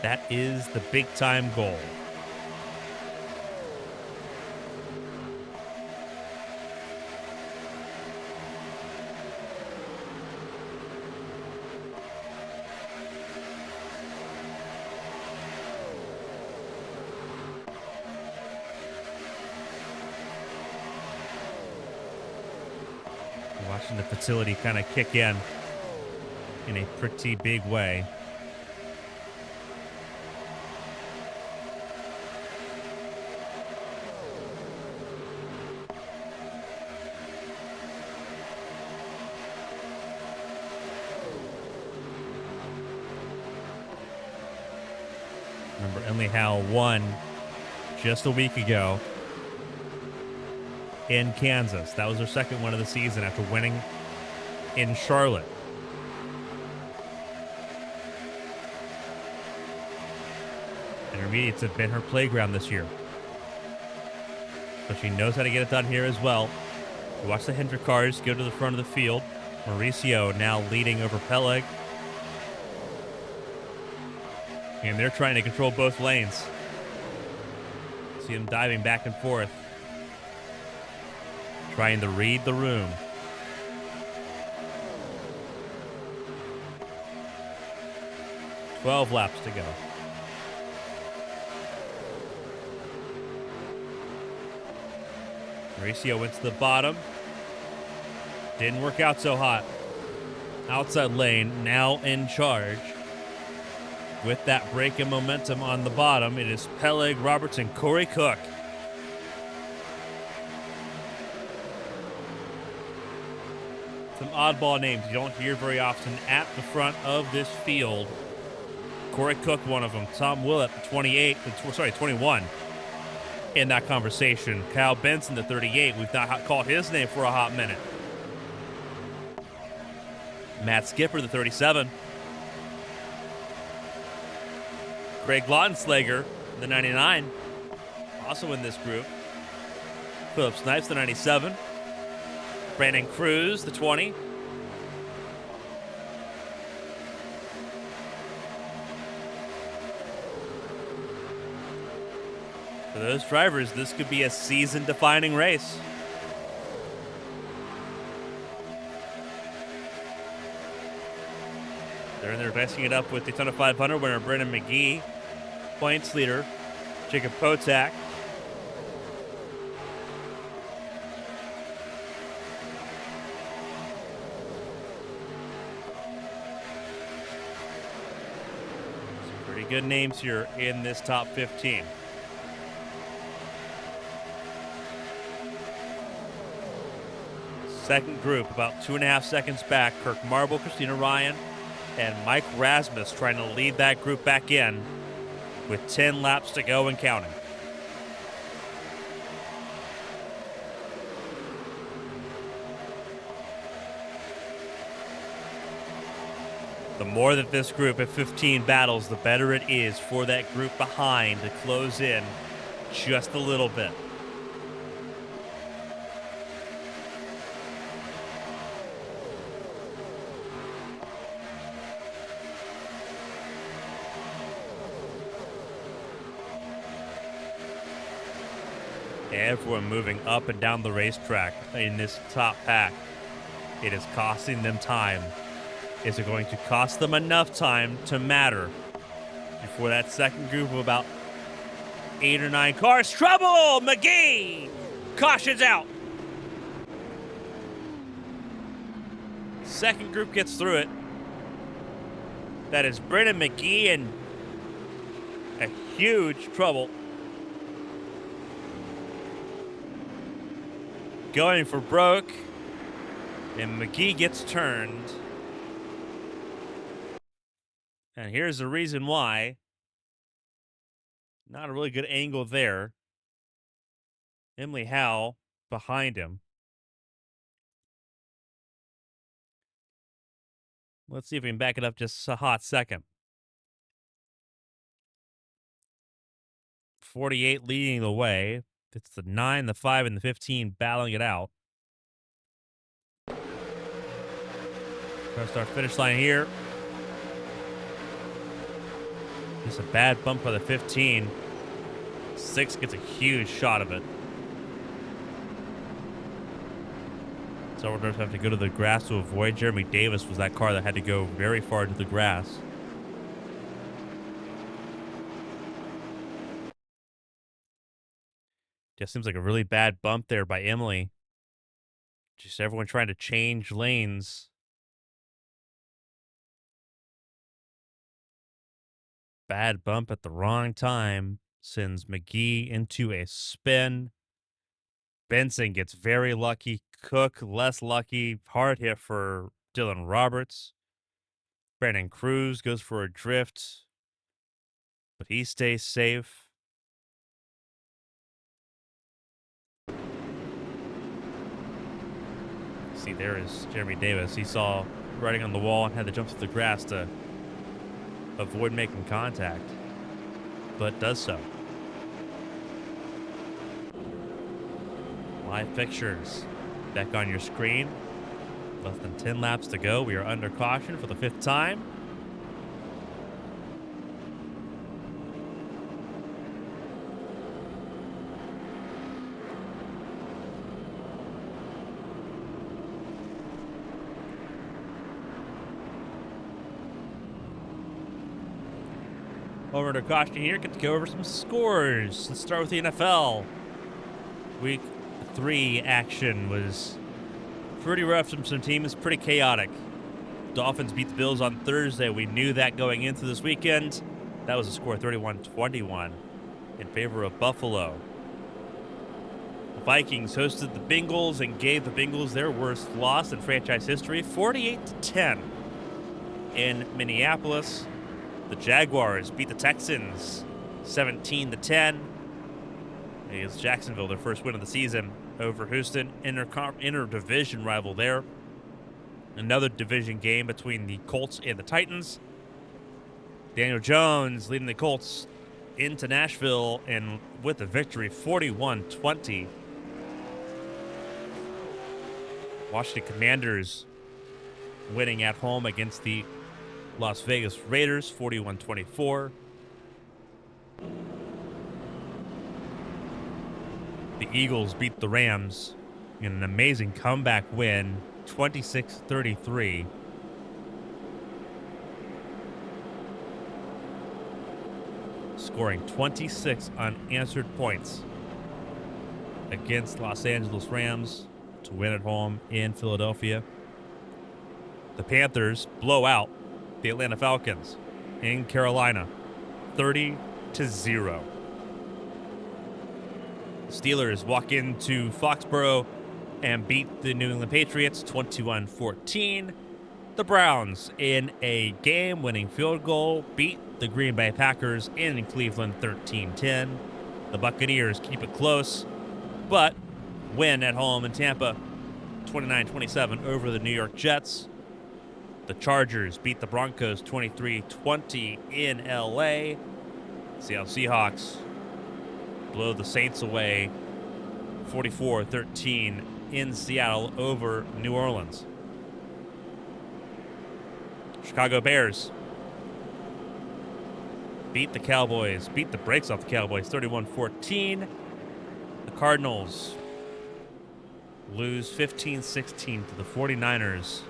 That is the big-time goal. Watching the facility kind of kick in a pretty big way. Remember, Emily Howell won just a week ago in Kansas. That was her second one of the season after winning in Charlotte. Intermediates have been her playground this year. So she knows how to get it done here as well. You watch the Hendrick cars go to the front of the field. Mauricio now leading over Peleg. And they're trying to control both lanes. See them diving back and forth. Trying to read the room. "12 laps to go. Mauricio went to the bottom. Didn't work out so hot. Outside lane, now in charge. With that break in momentum on the bottom, it is Peleg, Robertson, Corey Cook. Some oddball names you don't hear very often at the front of this field. Corey Cook, one of them. Tom Willett, the 21 in that conversation. Kyle Benson, the 38. We've not called his name for a hot minute. Matt Skipper, the 37. Greg Lautenslager, the 99. Also in this group. Philip Snipes, the 97. Brandon Cruz, the 20. For those drivers, this could be a season-defining race. They're in there dressing it up with Daytona 500 winner Brendan McGee, points leader Jacob Potak. Some pretty good names here in this top 15. Second group, about 2.5 seconds back. Kirk Marble, Christina Ryan, and Mike Rasmus trying to lead that group back in with 10 laps to go and counting. The more that this group at 15 battles, the better it is for that group behind to close in just a little bit. Everyone moving up and down the racetrack in this top pack. It is costing them time. Is it going to cost them enough time to matter before that second group of about 8 or 9 cars? Trouble! McGee! Cautions out. Second group gets through it. That is Brendan McGee in a huge trouble. Going for broke, and McGee gets turned. And here's the reason why. Not a really good angle there. Emily Howell behind him. Let's see if we can back it up just a hot second. 48 leading the way. It's the 9, the 5, and the 15 battling it out. Start finish line here. Just a bad bump by the 15. 6 gets a huge shot of it. So we're going to have to go to the grass to avoid. Jeremy Davis was that car that had to go very far to the grass. Just seems like a really bad bump there by Emily. Just everyone trying to change lanes. Bad bump at the wrong time. Sends McGee into a spin. Benson gets very lucky. Cook less lucky. Hard hit for Dylan Roberts. Brandon Cruz goes for a drift, but he stays safe. See, there is Jeremy Davis. He saw writing on the wall and had to jump through the grass to avoid making contact, but does so. Live pictures back on your screen. Less than 10 laps to go. We are under caution for the 5th time. Over to caution here. Get to go over some scores. Let's start with the NFL. Week 3 action was pretty rough from some teams, pretty chaotic. Dolphins beat the Bills on Thursday. We knew that going into this weekend. That was a score 31-21 in favor of Buffalo. The Vikings hosted the Bengals and gave the Bengals their worst loss in franchise history, 48-10 in Minneapolis. The Jaguars beat the Texans 17-10. Against Jacksonville, their first win of the season over Houston. Inter-division rival there. Another division game between the Colts and the Titans. Daniel Jones leading the Colts into Nashville and with the victory, 41-20. Washington Commanders winning at home against the Las Vegas Raiders, 41-24. The Eagles beat the Rams in an amazing comeback win, 26-33. Scoring 26 unanswered points against Los Angeles Rams to win at home in Philadelphia. The Panthers blow out the Atlanta Falcons in Carolina, 30-0. Steelers walk into Foxborough and beat the New England Patriots 21-14. The Browns, in a game-winning field goal, beat the Green Bay Packers in Cleveland 13-10. The Buccaneers keep it close, but win at home in Tampa 29-27 over the New York Jets. The Chargers beat the Broncos 23-20 in L.A. Seattle Seahawks blow the Saints away 44-13 in Seattle over New Orleans. Chicago Bears beat the Cowboys, beat the brakes off the Cowboys 31-14. The Cardinals lose 15-16 to the 49ers.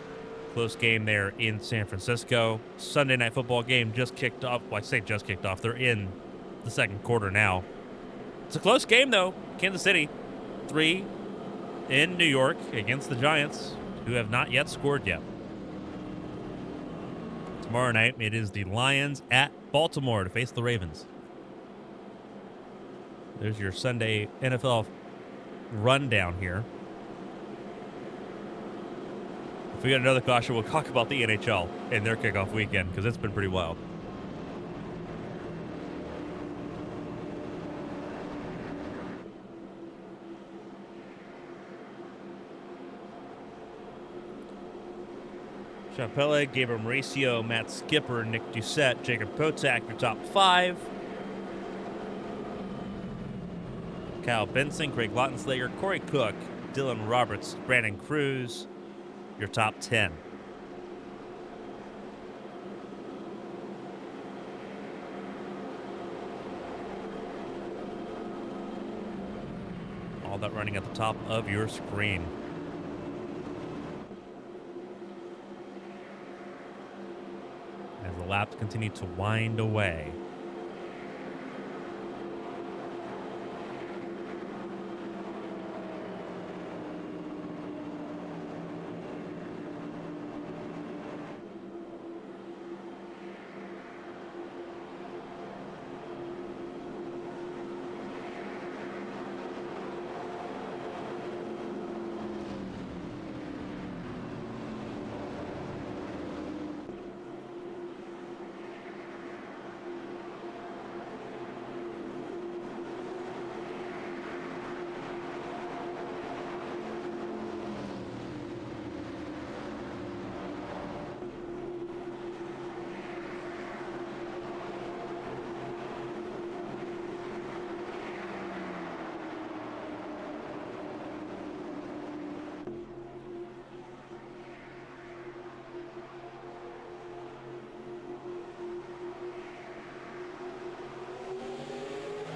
Close game there in San Francisco. Sunday Night Football game just kicked off. Well, I say just kicked off. They're in the second quarter now. It's a close game, though. Kansas City, 3 in New York against the Giants, who have not yet scored yet. Tomorrow night, it is the Lions at Baltimore to face the Ravens. There's your Sunday NFL rundown here. If we got another caution, we'll talk about the NHL and their kickoff weekend, because it's been pretty wild. Chapelle, Gabriel Mauricio, Matt Skipper, Nick Doucette, Jacob Potak, your top 5. Kyle Benson, Greg Lautenslager, Corey Cook, Dylan Roberts, Brandon Cruz, your top 10. All that running at the top of your screen. As the laps continue to wind away.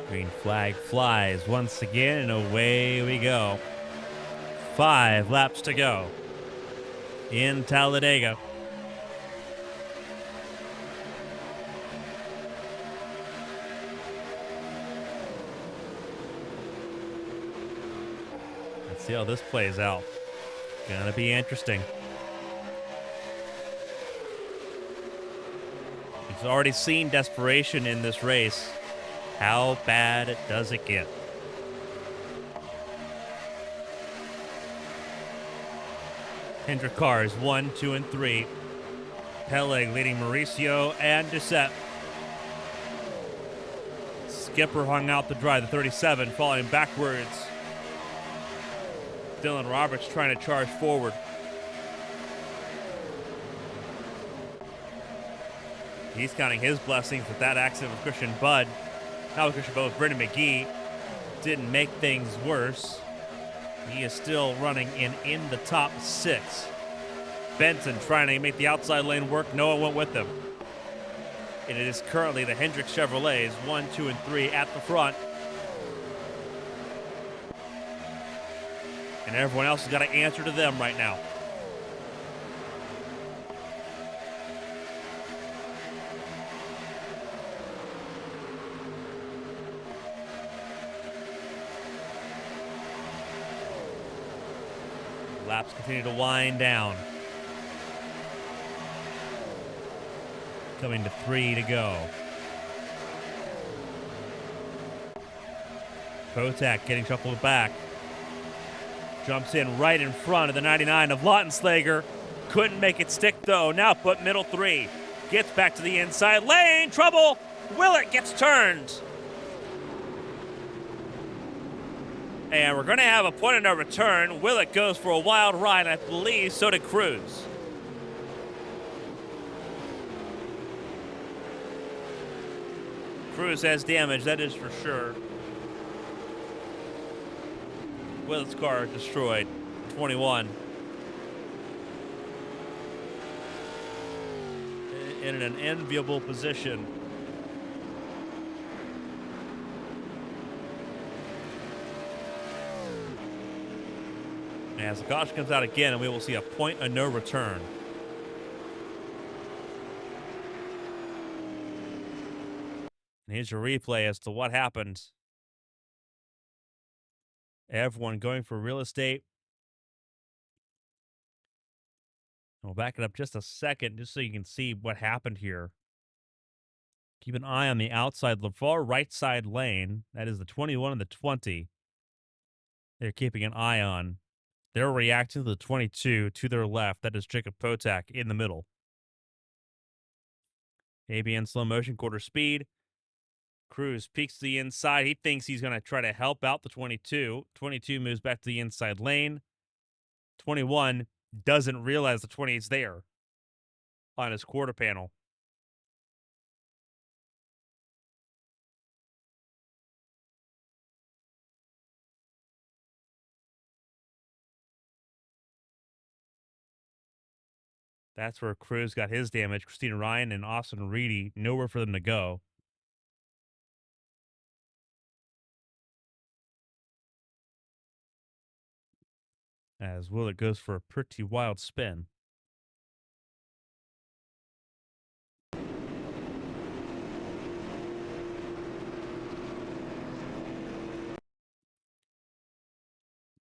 Green flag flies once again, and away we go. 5 laps to go in Talladega. Let's see how this plays out. Gonna be interesting. We've already seen desperation in this race. How bad does it get? Hendrick cars 1, 2, and 3. Peleg leading Mauricio and Doucette. Skipper hung out the dry, the 37, falling backwards. Dylan Roberts trying to charge forward. He's counting his blessings with that accident with Christian Budd. Not with Christian Budd, with Brendan McGee. Didn't make things worse. He is still running in the top 6. Benson trying to make the outside lane work. No one went with him. And it is currently the Hendrick Chevrolets, 1, 2, and 3 at the front. And everyone else has got to answer to them right now. Laps continue to wind down. Coming to 3 to go. Potak getting shuffled back. Jumps in right in front of the 99 of Lautenslager. Couldn't make it stick though. Now put middle 3. Gets back to the inside lane. Trouble. Willett gets turned. And we're going to have a point of no return. Willett goes for a wild ride, and I believe so did Cruz. Cruz has damage, that is for sure. Willett's car destroyed. 21. In an enviable position. As the caution comes out again, and we will see a point of no return. And here's your replay as to what happened. Everyone going for real estate. We'll back it up just a second just so you can see what happened here. Keep an eye on the outside, the far right side lane. That is the 21 and the 20. They're keeping an eye on. They're reacting to the 22 to their left. That is Jacob Potak in the middle. AB in slow motion, quarter speed. Cruz peeks to the inside. He thinks he's going to try to help out the 22. 22 moves back to the inside lane. 21 doesn't realize the 20 is there. on his quarter panel. That's where Cruz got his damage. Christina Ryan and Austin Reedy, nowhere for them to go. As Willett goes for a pretty wild spin.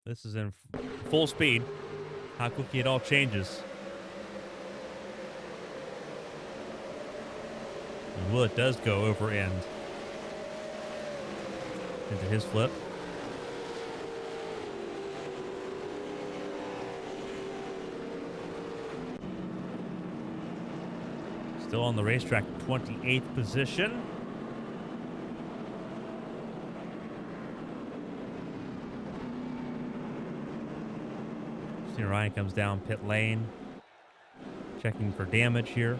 This is in full speed. How quickly it all changes. And Willett does go over end into his flip. Still on the racetrack, 28th position. Ryan comes down pit lane, checking for damage here.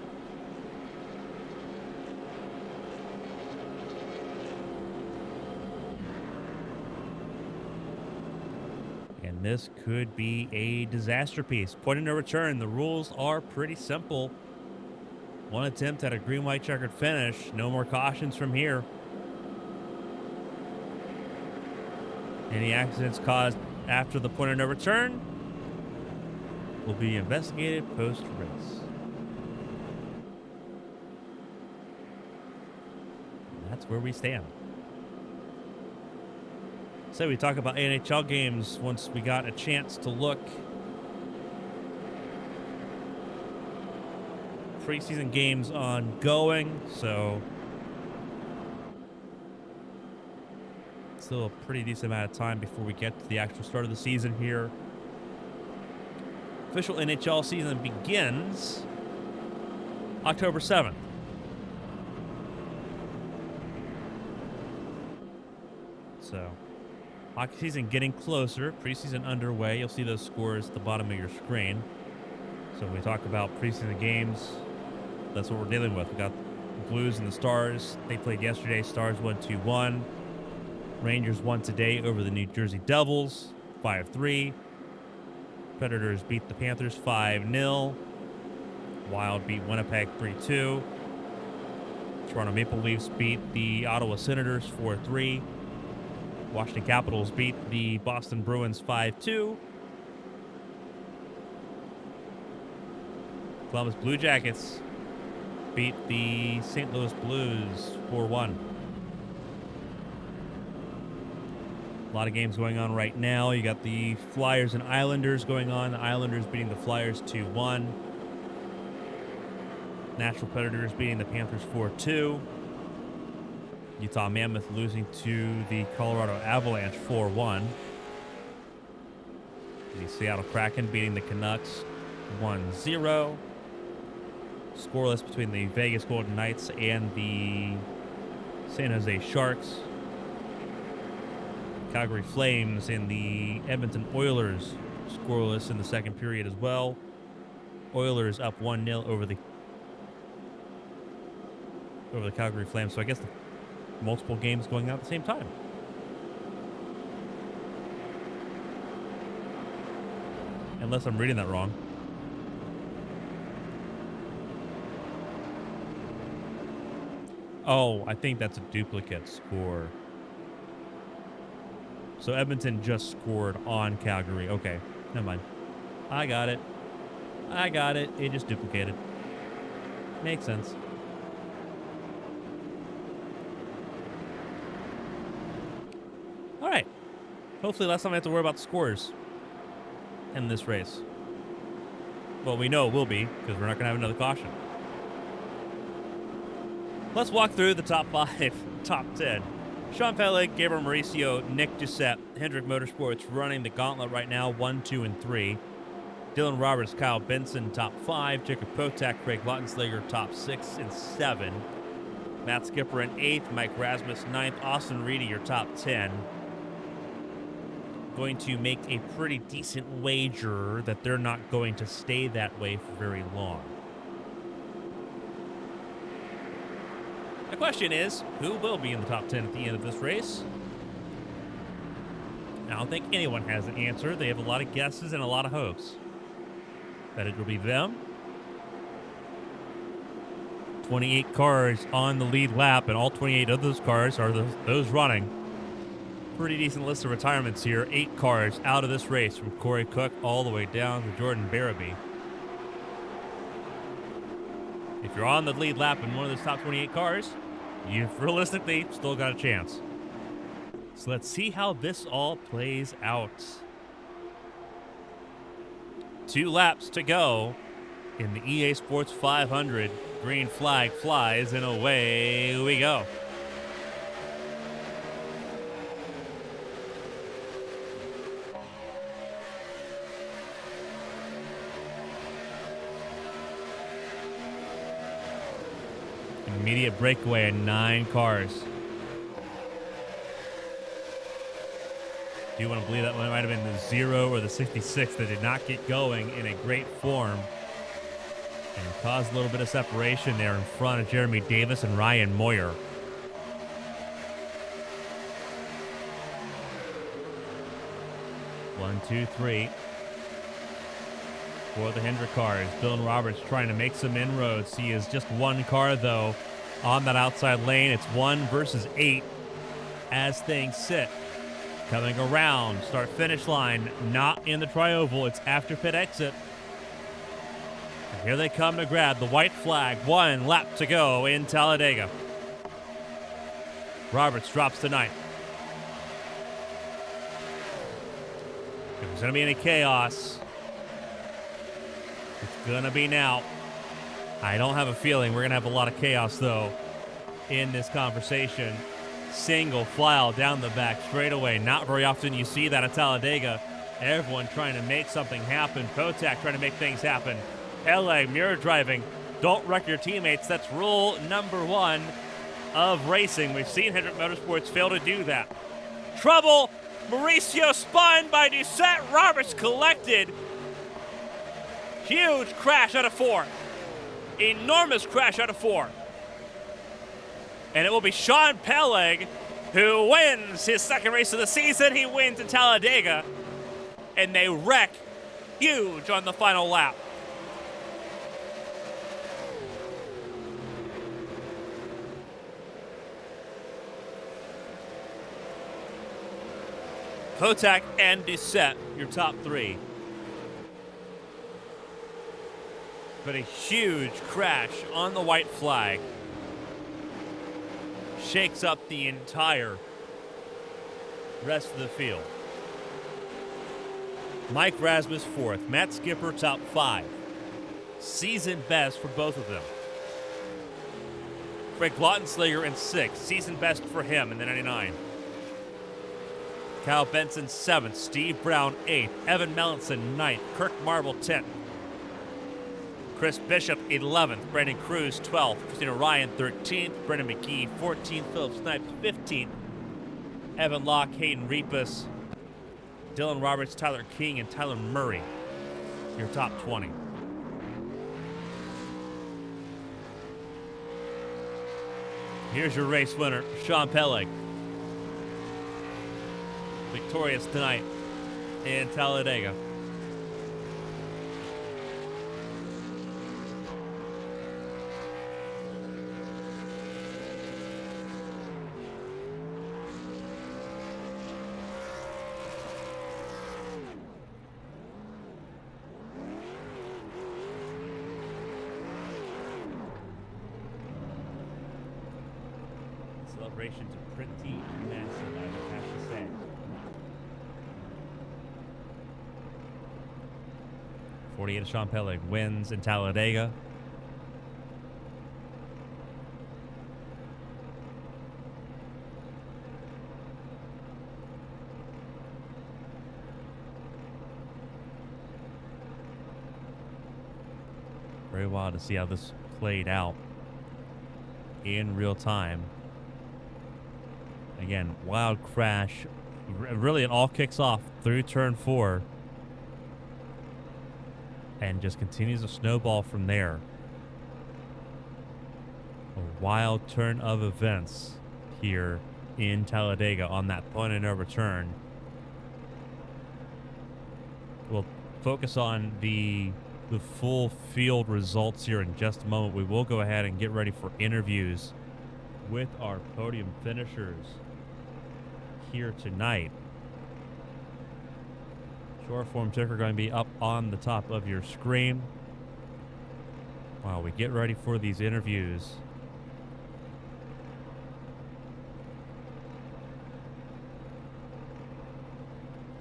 And this could be a disaster piece. Point of no return. The rules are pretty simple. One attempt at a green, white, checkered finish. No more cautions from here. Any accidents caused after the point of no return will be investigated post-race. That's where we stand. So we talk about NHL games once we got a chance to look. Preseason games ongoing, so still a pretty decent amount of time before we get to the actual start of the season here. Official NHL season begins October 7th. So, hockey season getting closer. Preseason underway. You'll see those scores at the bottom of your screen. So when we talk about preseason games, that's what we're dealing with. We got the Blues and the Stars. They played yesterday. Stars won 2-1. Rangers won today over the New Jersey Devils, 5-3. Predators beat the Panthers 5-0. Wild beat Winnipeg 3-2. Toronto Maple Leafs beat the Ottawa Senators 4-3. Washington Capitals beat the Boston Bruins 5-2. Columbus Blue Jackets beat the St. Louis Blues 4-1. A lot of games going on right now. You got the Flyers and Islanders going on. The Islanders beating the Flyers 2-1. Nashville Predators beating the Panthers 4-2. Utah Mammoth losing to the Colorado Avalanche 4-1. The Seattle Kraken beating the Canucks 1-0. Scoreless between the Vegas Golden Knights and the San Jose Sharks. Calgary Flames and the Edmonton Oilers scoreless in the second period as well. Oilers up 1-0 over the Calgary Flames. So I guess multiple games going on at the same time. Unless I'm reading that wrong. Oh, I think that's a duplicate score. So Edmonton just scored on Calgary. Okay, never mind. I got it. It just duplicated. Makes sense. All right. Hopefully last time I have to worry about the scores in this race. Well, we know it will be because we're not going to have another caution. Let's walk through the top 5, top 10. Sean Pellig, Gabriel Mauricio, Nick Doucette, Hendrick Motorsports running the gauntlet right now, 1, 2, and 3. Dylan Roberts, Kyle Benson, top 5. Jacob Potak, Craig Lautenslager, top 6 and 7. Matt Skipper in 8th. Mike Rasmus, 9th. Austin Reedy, your top 10. Going to make a pretty decent wager that they're not going to stay that way for very long. question is, who will be in the top 10 at the end of this race? I don't think anyone has an answer. They have a lot of guesses and a lot of hopes that it will be them. 28 cars on the lead lap, and all 28 of those cars are those running. Pretty decent list of retirements here. 8 cars out of this race, from Corey Cook all the way down to Jordan Barabee. If you're on the lead lap in one of those top 28 cars, you've realistically still got a chance. So let's see how this all plays out. 2 laps to go in the EA Sports 500. Green flag flies, and away we go. Immediate breakaway in 9 cars. Do you want to believe that one might have been the 0 or the 66 that did not get going in a great form and caused a little bit of separation there in front of Jeremy Davis and Ryan Moyer. One, two, three. For the Hendrick cars, Dylan Roberts trying to make some inroads. He is just 1 car, though, on that outside lane. It's 1 versus 8 as things sit. Coming around, start-finish line, not in the tri-oval. It's after pit exit. And here they come to grab the white flag. 1 lap to go in Talladega. Roberts drops to 9th. If there's going to be any chaos, it's going to be now. I don't have a feeling we're going to have a lot of chaos, though, in this conversation. Single file down the back straightaway. Not very often you see that at Talladega. Everyone trying to make something happen. Kotak trying to make things happen. LA mirror driving. Don't wreck your teammates. That's rule number 1 of racing. We've seen Hendrick Motorsports fail to do that. Trouble. Mauricio spun by Doucette. Roberts collected. Huge crash out of 4. Enormous crash out of 4. And it will be Sean Peleg who wins his 2nd race of the season. He wins in Talladega. And they wreck huge on the final lap. Kotak and Doucette, your top 3. But a huge crash on the white flag shakes up the entire rest of the field. Mike Rasmus 4th, Matt Skipper top 5. Season best for both of them. Greg Lautenslager in 6th, season best for him in the 99. Kyle Benson 7th, Steve Brown 8th, Evan Mellinson 9th, Kirk Marble 10th. Chris Bishop 11th, Brandon Cruz 12th, Christina Ryan 13th, Brendan McKee 14th, Philip Snipes 15th, Evan Locke, Hayden Repas, Dylan Roberts, Tyler King, and Tyler Murray, your top 20. Here's your race winner, Sean Peleg. Victorious tonight in Talladega. Celebrations are pretty massive, I would have to say. '48 Sean Peleg wins in Talladega. Very wild to see how this played out in real time. Again, wild crash. Really, it all kicks off through turn 4 and just continues to snowball from there. A wild turn of events here in Talladega on that point of no return. We'll focus on the full field results here in just a moment. We will go ahead and get ready for interviews with our podium finishers here tonight. Short form ticker going to be up on the top of your screen while we get ready for these interviews.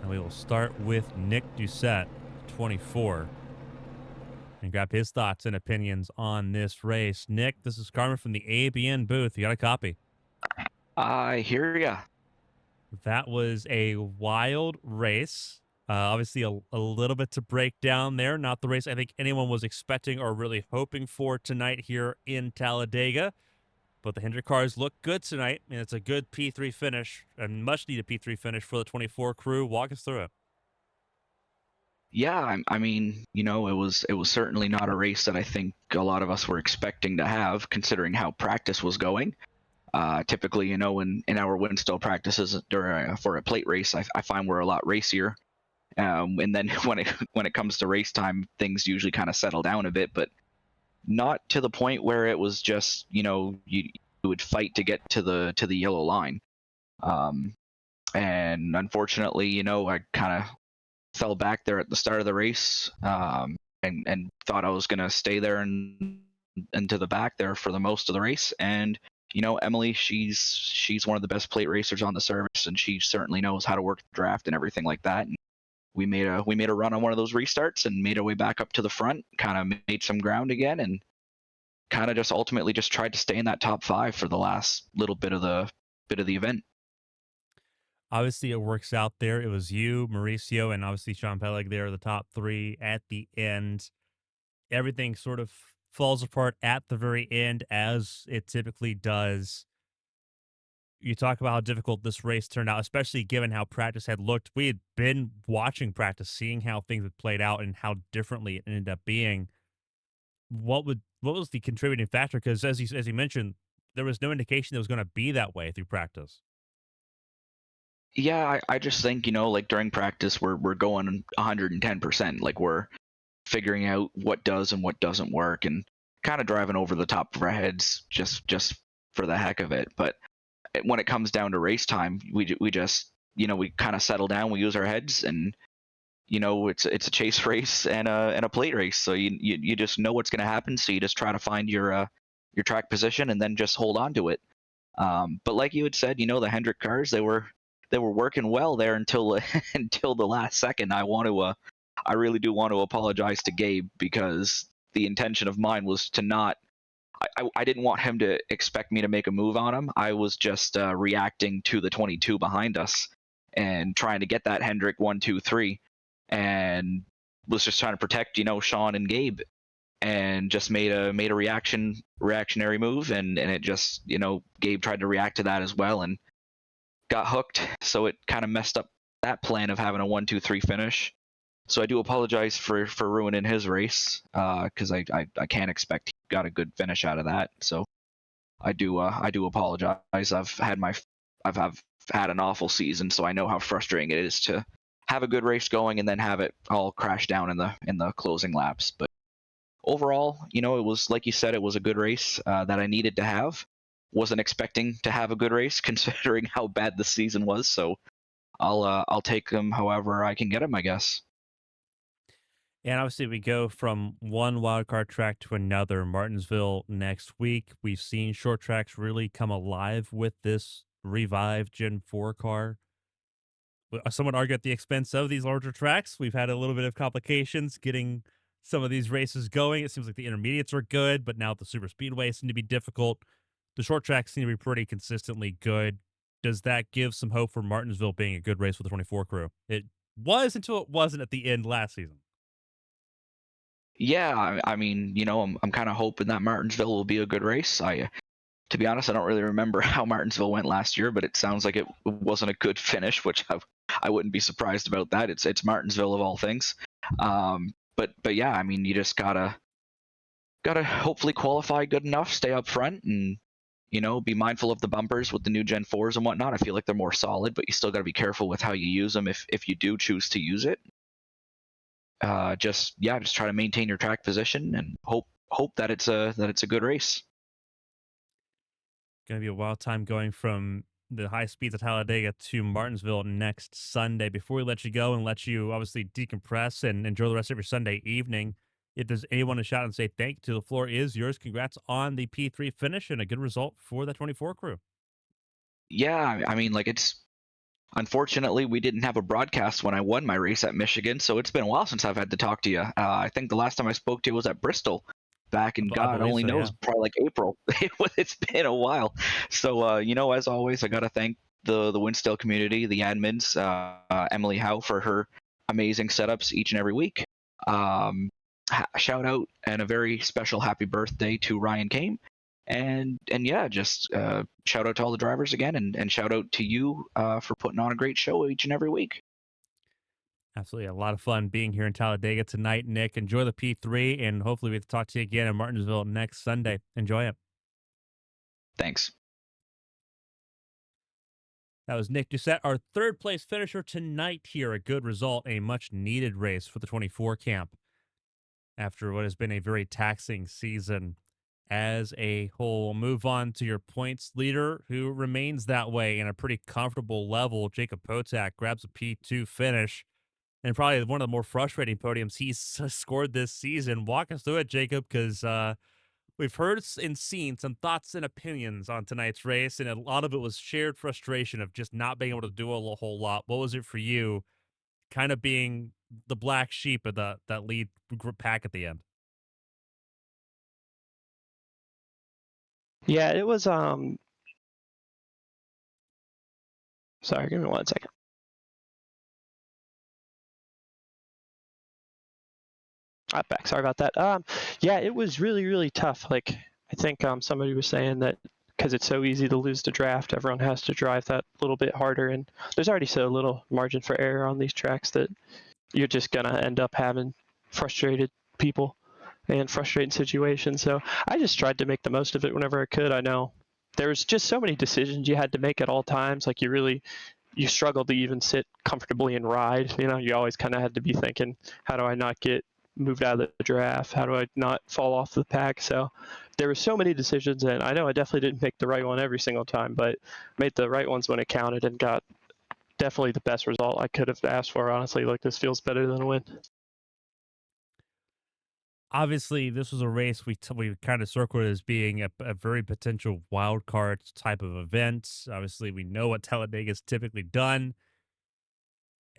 And we will start with Nick Doucette, 24, and grab his thoughts and opinions on this race. Nick, this is Carmen from the ABN booth. You got a copy? I hear ya. That was a wild race. Obviously, a little bit to break down there. Not the race I think anyone was expecting or really hoping for tonight here in Talladega. But the Hendrick cars look good tonight, and it's a good P3 finish, a much needed P3 finish for the 24 crew. Walk us through it. Yeah, I mean, it was certainly not a race that I think a lot of us were expecting to have, considering how practice was going. Typically, in our Winstel practices for a plate race, I find we're a lot racier. And then when it comes to race time, things usually kind of settle down a bit, but not to the point where it was just you would fight to get to the yellow line. Um, and unfortunately, I kind of fell back there at the start of the race, and thought I was going to stay there and to the back there for the most of the race. And Emily, she's one of the best plate racers on the service, and she certainly knows how to work the draft and everything like that. And we made a run on one of those restarts and made our way back up to the front, kind of made some ground again, and kind of just ultimately just tried to stay in that top five for the last little bit of the event. Obviously, it works out there. It was you, Mauricio, and obviously Sean Pellig there, the top three at the end. Everything sort of falls apart at the very end, as it typically does. You talk about how difficult this race turned out, especially given how practice had looked. We had been watching practice, seeing how things had played out and how differently it ended up being. What was the contributing factor? Because as you mentioned, there was no indication it was going to be that way through practice. Yeah, I just think like during practice we're going 110%. Like we're figuring out what does and what doesn't work, and kind of driving over the top of our heads just for the heck of it. But when it comes down to race time, we just we kind of settle down, we use our heads, and it's a chase race and a plate race, so you just know what's going to happen, so you just try to find your track position and then just hold on to it. But like you had said, the Hendrick cars, they were working well there until until the last second. I really do want to apologize to Gabe, because the intention of mine was to not. I didn't want him to expect me to make a move on him. I was just reacting to the 22 behind us and trying to get that Hendrick 1, 2, 3, and was just trying to protect Sean and Gabe, and just made a reactionary move, and it just Gabe tried to react to that as well and got hooked, so it kind of messed up that plan of having a 1, 2, 3 finish. So I do apologize for ruining his race, because I can't expect he got a good finish out of that. So I do apologize. I've had an awful season, so I know how frustrating it is to have a good race going and then have it all crash down in the closing laps. But overall, it was like you said, it was a good race that I needed to have. Wasn't expecting to have a good race considering how bad the season was. So I'll take them however I can get them, I guess. And obviously, we go from one wildcard track to another. Martinsville next week. We've seen short tracks really come alive with this revived Gen 4 car. Some would argue at the expense of these larger tracks. We've had a little bit of complications getting some of these races going. It seems like the intermediates are good, but now the super speedway seem to be difficult. The short tracks seem to be pretty consistently good. Does that give some hope for Martinsville being a good race with the 24 crew? It was until it wasn't at the end last season. Yeah, I mean, I'm kind of hoping that Martinsville will be a good race. To be honest, I don't really remember how Martinsville went last year, but it sounds like it wasn't a good finish, which I wouldn't be surprised about that. It's Martinsville of all things. But yeah, I mean, you just gotta gotta hopefully qualify good enough, stay up front, and be mindful of the bumpers with the new Gen 4s and whatnot. I feel like they're more solid, but you still got to be careful with how you use them if you do choose to use it. Just try to maintain your track position and hope that it's a good race. Going to be a wild time going from the high speeds of Talladega to Martinsville next Sunday. Before we let you go and let you obviously decompress and enjoy the rest of your Sunday evening, if there's anyone to shout and say thank you to, the floor is yours. Congrats on the P3 finish and a good result for the 24 crew. Yeah, I mean, like it's unfortunately we didn't have a broadcast when I won my race at Michigan, so it's been a while since I've had to talk to you. I think the last time I spoke to you was at Bristol, back in I God believe only so, knows, yeah. probably like April. It's been a while. So as always, I gotta thank the Winstel community, the admins, Emily Howe for her amazing setups each and every week. Shout out and a very special happy birthday to Ryan Kame. And yeah, just shout out to all the drivers again, and shout out to you for putting on a great show each and every week. Absolutely. A lot of fun being here in Talladega tonight, Nick. Enjoy the P3, and hopefully we have to talk to you again in Martinsville next Sunday. Enjoy it. Thanks. That was Nick Doucette, our third place finisher tonight here. A good result, a much needed race for the 24 camp after what has been a very taxing season as a whole. Move on to your points leader, who remains that way in a pretty comfortable level. Jacob Potak grabs a P2 finish and probably one of the more frustrating podiums he's scored this season. Walk us through it, Jacob, because we've heard and seen some thoughts and opinions on tonight's race, and a lot of it was shared frustration of just not being able to do a whole lot. What was it for you, kind of being the black sheep of that lead pack at the end? Yeah, it was sorry, give me 1 second. I'm back. Sorry about that. Yeah, it was really, really tough. Like I think somebody was saying that because it's so easy to lose the draft, everyone has to drive that little bit harder, and there's already so little margin for error on these tracks that you're just gonna end up having frustrated people and frustrating situations. So I just tried to make the most of it whenever I could. I know there was just so many decisions you had to make at all times. Like you struggled to even sit comfortably and ride. You always kind of had to be thinking, how do I not get moved out of the draft? How do I not fall off the pack? So there were so many decisions, and I know I definitely didn't make the right one every single time, but made the right ones when it counted and got definitely the best result I could have asked for. Honestly, like this feels better than a win. Obviously, this was a race we kind of circled as being a very potential wild card type of event. Obviously, we know what Talladega's typically done.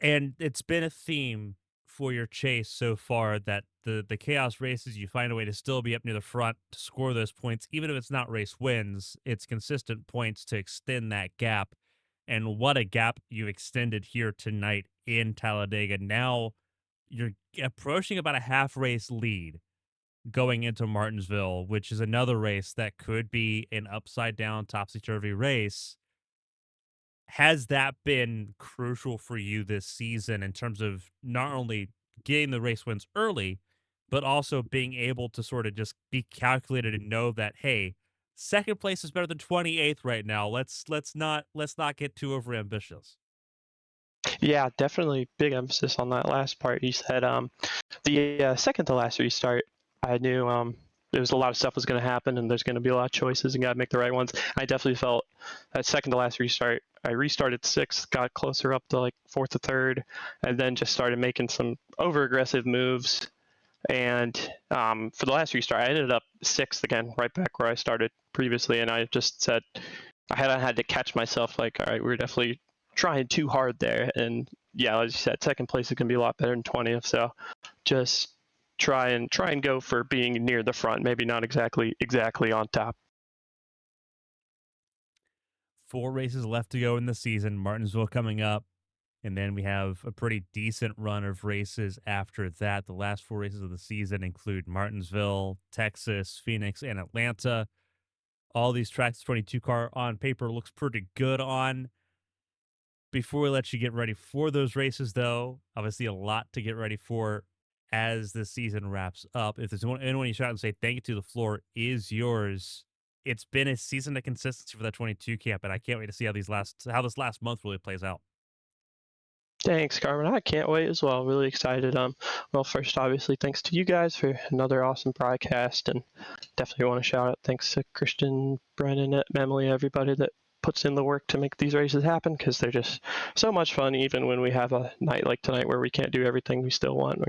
And it's been a theme for your chase so far that the chaos races, you find a way to still be up near the front to score those points, even if it's not race wins. It's consistent points to extend that gap. And what a gap you extended here tonight in Talladega. Now you're approaching about a half race lead going into Martinsville, which is another race that could be an upside down, topsy turvy race. Has that been crucial for you this season in terms of not only getting the race wins early, but also being able to sort of just be calculated and know that, hey, second place is better than 28th right now. Let's not get too overambitious. Yeah, definitely big emphasis on that last part. You said the second to last restart, I knew there was a lot of stuff was going to happen, and there's going to be a lot of choices, and got to make the right ones. I definitely felt that second to last restart. I restarted sixth, got closer up to like fourth to third, and then just started making some over aggressive moves. And for the last restart, I ended up sixth again, right back where I started previously. And I just said I had to catch myself. Like, all right, we're definitely trying too hard there. And yeah, as you said, second place is going to be a lot better than 20th. So just try and go for being near the front, maybe not exactly on top. 4 races left to go in the season. Martinsville coming up. And then we have a pretty decent run of races after that. The last 4 races of the season include Martinsville, Texas, Phoenix, and Atlanta. All these tracks, 22 car on paper looks pretty good on. Before we let you get ready for those races, though, obviously a lot to get ready for as the season wraps up. If there's anyone you shout out and say thank you to, the floor is yours. It's been a season of consistency for that 22 camp, and I can't wait to see how this last month really plays out. Thanks, Carmen. I can't wait as well. Really excited. Well, first, obviously, thanks to you guys for another awesome broadcast, and definitely want to shout out thanks to Christian, Brennan, Emily, everybody that puts in the work to make these races happen, because they're just so much fun. Even when we have a night like tonight where we can't do everything we still want,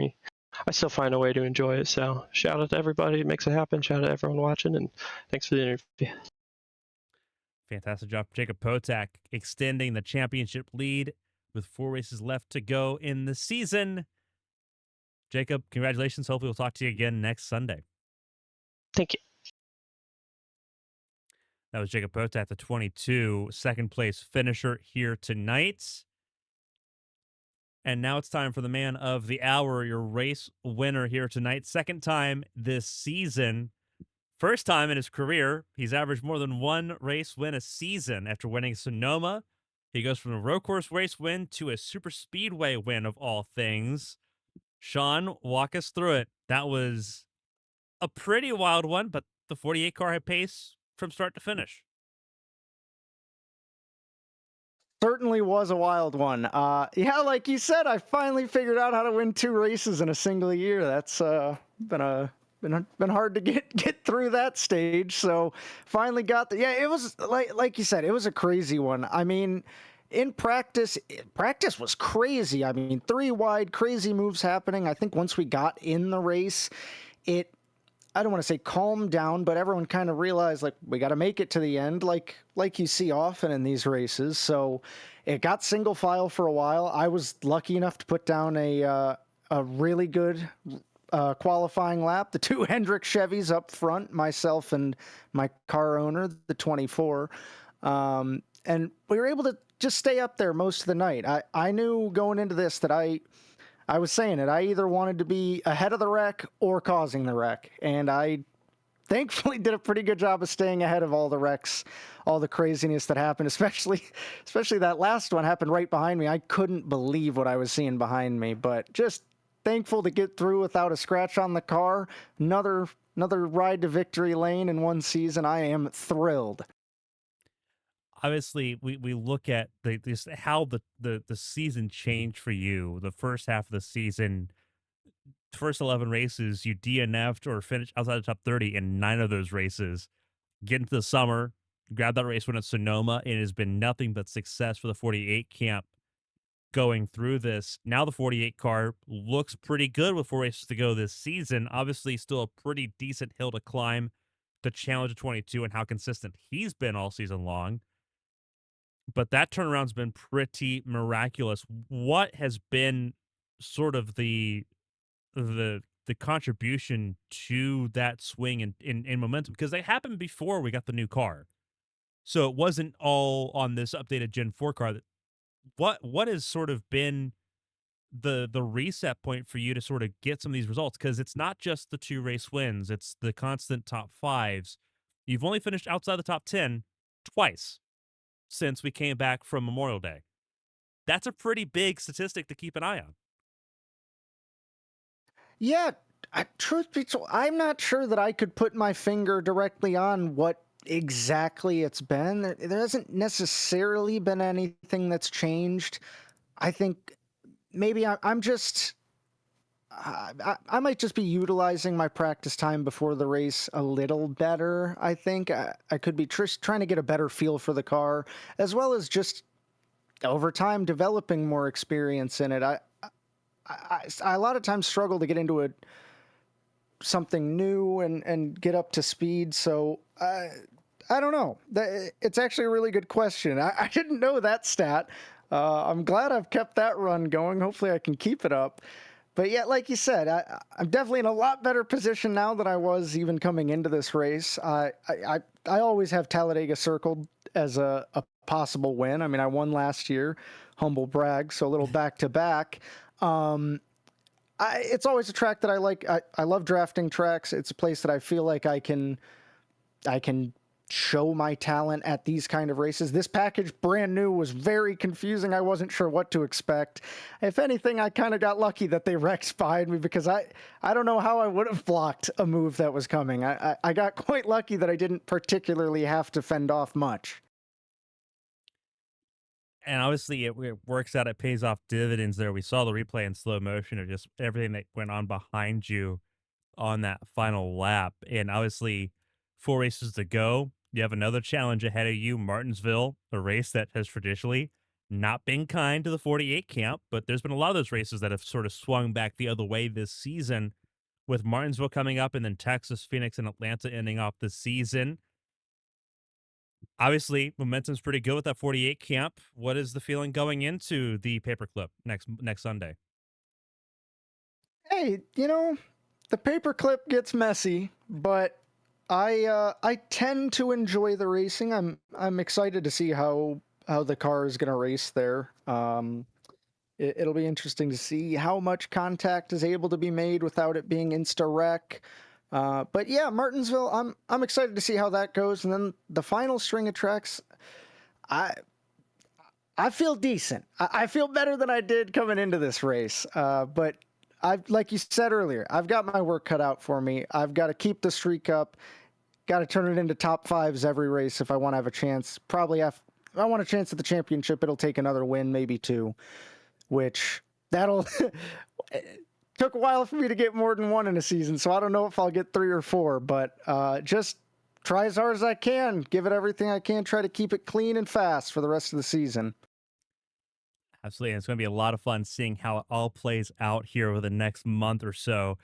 I still find a way to enjoy it. So shout out to everybody who makes it happen. Shout out to everyone watching, and thanks for the interview. Fantastic job, Jacob Potak, extending the championship lead with 4 races left to go in the season. Jacob, congratulations. Hopefully we'll talk to you again next Sunday. Thank you. That was Jacob Potak, the 22 second place finisher here tonight. And now it's time for the man of the hour, your race winner here tonight. Second time this season. First time in his career, he's averaged more than 1 race win a season after winning Sonoma. He goes from a road course race win to a Superspeedway win of all things. Sean, walk us through it. That was a pretty wild one, but the 48 car had pace from start to finish. Certainly was a wild one. Yeah, like you said, I finally figured out how to win 2 races in a single year. That's been hard to get through that stage. So finally got the, yeah, it was like you said, it was a crazy one. I mean, in practice was crazy. I mean, 3 wide, crazy moves happening. I think once we got in the race, I don't want to say calmed down, but everyone kind of realized, like, we got to make it to the end, like you see often in these races. So it got single file for a while. I was lucky enough to put down a really good qualifying lap. The 2 Hendrick Chevys up front, myself and my car owner, the 24. And we were able to just stay up there most of the night. I knew going into this that I was saying it. I either wanted to be ahead of the wreck or causing the wreck. And I thankfully did a pretty good job of staying ahead of all the wrecks, all the craziness that happened, especially that last one happened right behind me. I couldn't believe what I was seeing behind me, but just thankful to get through without a scratch on the car. Another ride to victory lane in one season. I am thrilled. Obviously, we look at how the season changed for you. The first half of the season, first 11 races, you DNF'd or finished outside the top 30 in 9 of those races. Get into the summer, grab that race win at Sonoma. It has been nothing but success for the 48 camp going through this. Now the 48 car looks pretty good with 4 races to go this season. Obviously, still a pretty decent hill to climb to challenge a 22 and how consistent he's been all season long. But that turnaround's been pretty miraculous. What has been sort of the contribution to that swing in momentum? Because they happened before we got the new car. So it wasn't all on this updated Gen 4 car. What has sort of been the reset point for you to sort of get some of these results? Because it's not just the 2 race wins, it's the constant top 5s. You've only finished outside the top 10 twice since we came back from Memorial Day. That's a pretty big statistic to keep an eye on. Yeah, truth be told, I'm not sure that I could put my finger directly on what exactly it's been. There hasn't necessarily been anything that's changed. I think maybe I'm just... I might just be utilizing my practice time before the race a little better, I think. I could be trying to get a better feel for the car, as well as just over time developing more experience in it. I a lot of times struggle to get into something new and get up to speed, so I don't know. It's actually a really good question. I didn't know that stat. I'm glad I've kept that run going. Hopefully I can keep it up. But yeah, like you said, I'm definitely in a lot better position now than I was even coming into this race. I always have Talladega circled as a possible win. I mean, I won last year, humble brag, so a little back-to-back. It's always a track that I like. I love drafting tracks. It's a place that I feel like I can show my talent at these kind of races. This package, brand new, was very confusing. I wasn't sure what to expect. If anything, I kind of got lucky that they wrecked behind me, because I don't know how I would have blocked a move that was coming. I got quite lucky that I didn't particularly have to fend off much. And obviously, it works out. It pays off dividends there. We saw the replay in slow motion of just everything that went on behind you on that final lap. And obviously, 4 races to go. You have another challenge ahead of you, Martinsville, a race that has traditionally not been kind to the 48 camp, but there's been a lot of those races that have sort of swung back the other way this season, with Martinsville coming up and then Texas, Phoenix, and Atlanta ending off the season. Obviously, momentum's pretty good with that 48 camp. What is the feeling going into the paperclip next Sunday? Hey, the paperclip gets messy, but I tend to enjoy the racing. I'm excited to see how the car is going to race there. It'll be interesting to see how much contact is able to be made without it being insta-wreck. But yeah, Martinsville, I'm excited to see how that goes. And then the final string of tracks, I feel decent. I feel better than I did coming into this race. But like you said earlier, I've got my work cut out for me. I've got to keep the streak up. Got to turn it into top 5s every race if I want to have a chance. If I want a chance at the championship, it'll take another win, maybe 2, which that'll took a while for me to get more than 1 in a season, so I don't know if I'll get 3 or 4, but just try as hard as I can, give it everything I can, try to keep it clean and fast for the rest of the season. Absolutely. And it's going to be a lot of fun seeing how it all plays out here over the next month or so.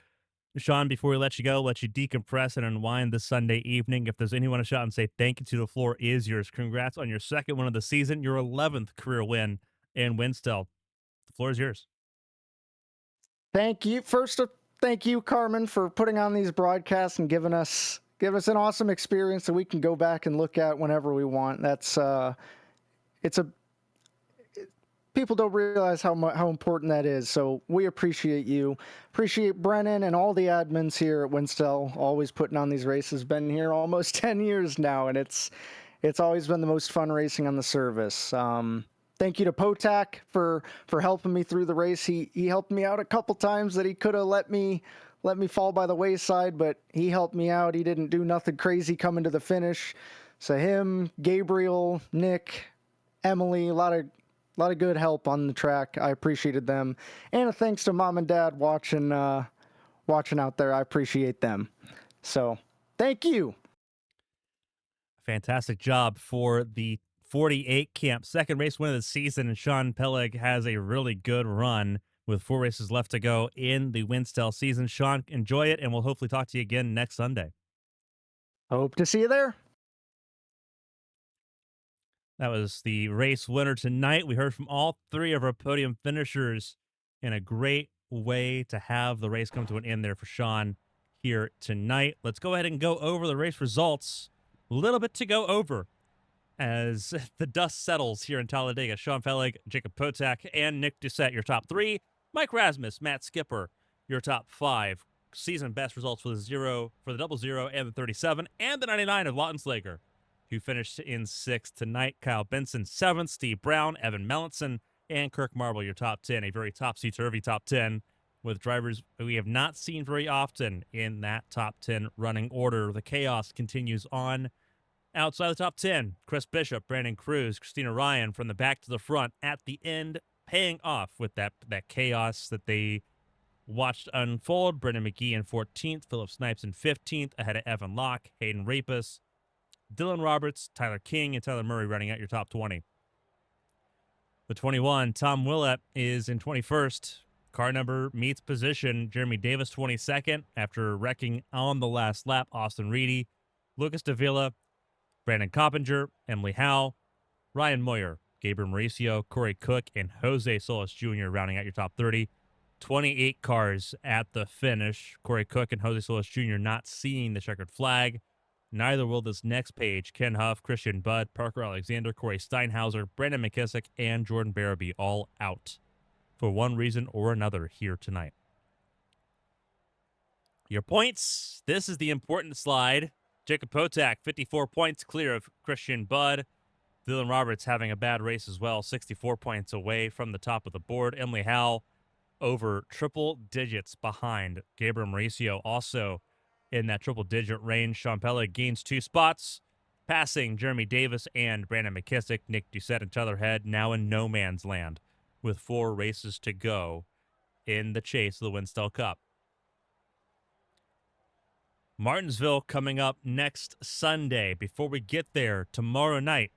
Sean, before we let you go, let you decompress and unwind this Sunday evening. If there's anyone to shout and say thank you to, the floor is yours. Congrats on your 2nd win of the season, your 11th career win in Winstel. The floor is yours. Thank you. First, thank you, Carmen, for putting on these broadcasts and giving us an awesome experience that we can go back and look at whenever we want. People don't realize how important that is. So we appreciate you. Appreciate Brennan and all the admins here at Winstel, always putting on these races. Been here almost 10 years now, and it's always been the most fun racing on the service. Thank you to Potak for helping me through the race. He helped me out a couple times that he could have let me fall by the wayside, but he helped me out. He didn't do nothing crazy coming to the finish. So him, Gabriel, Nick, Emily, a lot of good help on the track. I appreciated them. And thanks to Mom and Dad watching out there. I appreciate them. So thank you. Fantastic job for the 48 camp, 2nd race win of the season, and Sean Peleg has a really good run with 4 races left to go in the Winstel season. Sean, enjoy it, and we'll hopefully talk to you again next Sunday. Hope to see you there. That was the race winner tonight. We heard from all 3 of our podium finishers in a great way to have the race come to an end there for Sean here tonight. Let's go ahead and go over the race results. A little bit to go over as the dust settles here in Talladega. Sean Peleg, Jacob Potak, and Nick Doucette, your top 3. Mike Rasmus, Matt Skipper, your top 5. Season best results for the double 0 and the 37 and the 99 of Lawton Slager, who finished in 6th tonight. Kyle Benson, 7th. Steve Brown, Evan Mellinson, and Kirk Marble, your top 10. A very topsy-turvy top 10 with drivers we have not seen very often in that top 10 running order. The chaos continues on. Outside the top 10, Chris Bishop, Brandon Cruz, Christina Ryan from the back to the front at the end, paying off with that chaos that they watched unfold. Brendan McGee in 14th, Philip Snipes in 15th, ahead of Evan Locke, Hayden Rapus, Dylan Roberts, Tyler King, and Tyler Murray running out your top 20. The 21, Tom Willett is in 21st. Car number meets position. Jeremy Davis, 22nd, after wrecking on the last lap. Austin Reedy, Lucas Davila, Brandon Coppinger, Emily Howe, Ryan Moyer, Gabriel Mauricio, Corey Cook, and Jose Solis Jr. rounding out your top 30. 28 cars at the finish. Corey Cook and Jose Solis Jr. not seeing the checkered flag. Neither will this next page. Ken Huff, Christian Budd, Parker Alexander, Corey Steinhauser, Brandon McKissick, and Jordan Barabee all out for one reason or another here tonight. Your points. This is the important slide. Jacob Potak, 54 points clear of Christian Budd. Dylan Roberts having a bad race as well, 64 points away from the top of the board. Emily Howell over triple digits behind Gabriel Mauricio, also in that triple digit range. Sean Pella gains 2 spots, passing Jeremy Davis and Brandon McKissick. Nick Doucette and Tyler Head now in no man's land with 4 races to go in the chase of the Winstel Cup. Martinsville coming up next Sunday. Before we get there, tomorrow night,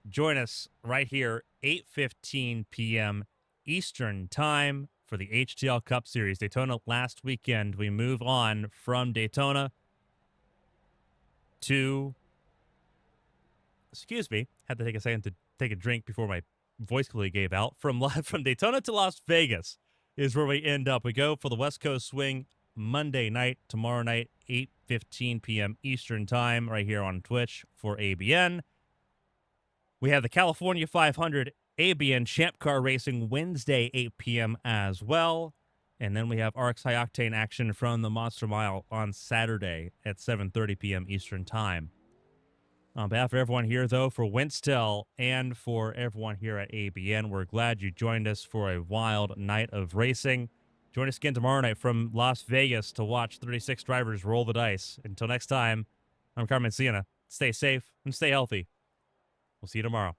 join us right here, 8:15 p.m. Eastern Time for the HTL Cup Series. Daytona last weekend. We move on from Daytona to... Excuse me. Had to take a second to take a drink before my voice completely gave out. From Daytona to Las Vegas is where we end up. We go for the West Coast Swing Monday night, tomorrow night, 8:15 p.m. Eastern Time, right here on Twitch for ABN. We have the California 500 ABN Champ Car Racing Wednesday, 8 p.m. as well. And then we have RX High Octane action from the Monster Mile on Saturday at 7:30 p.m. Eastern Time. On behalf of everyone here, though, for Winstel and for everyone here at ABN, we're glad you joined us for a wild night of racing. Join us again tomorrow night from Las Vegas to watch 36 drivers roll the dice. Until next time, I'm Carmen Sienna. Stay safe and stay healthy. We'll see you tomorrow.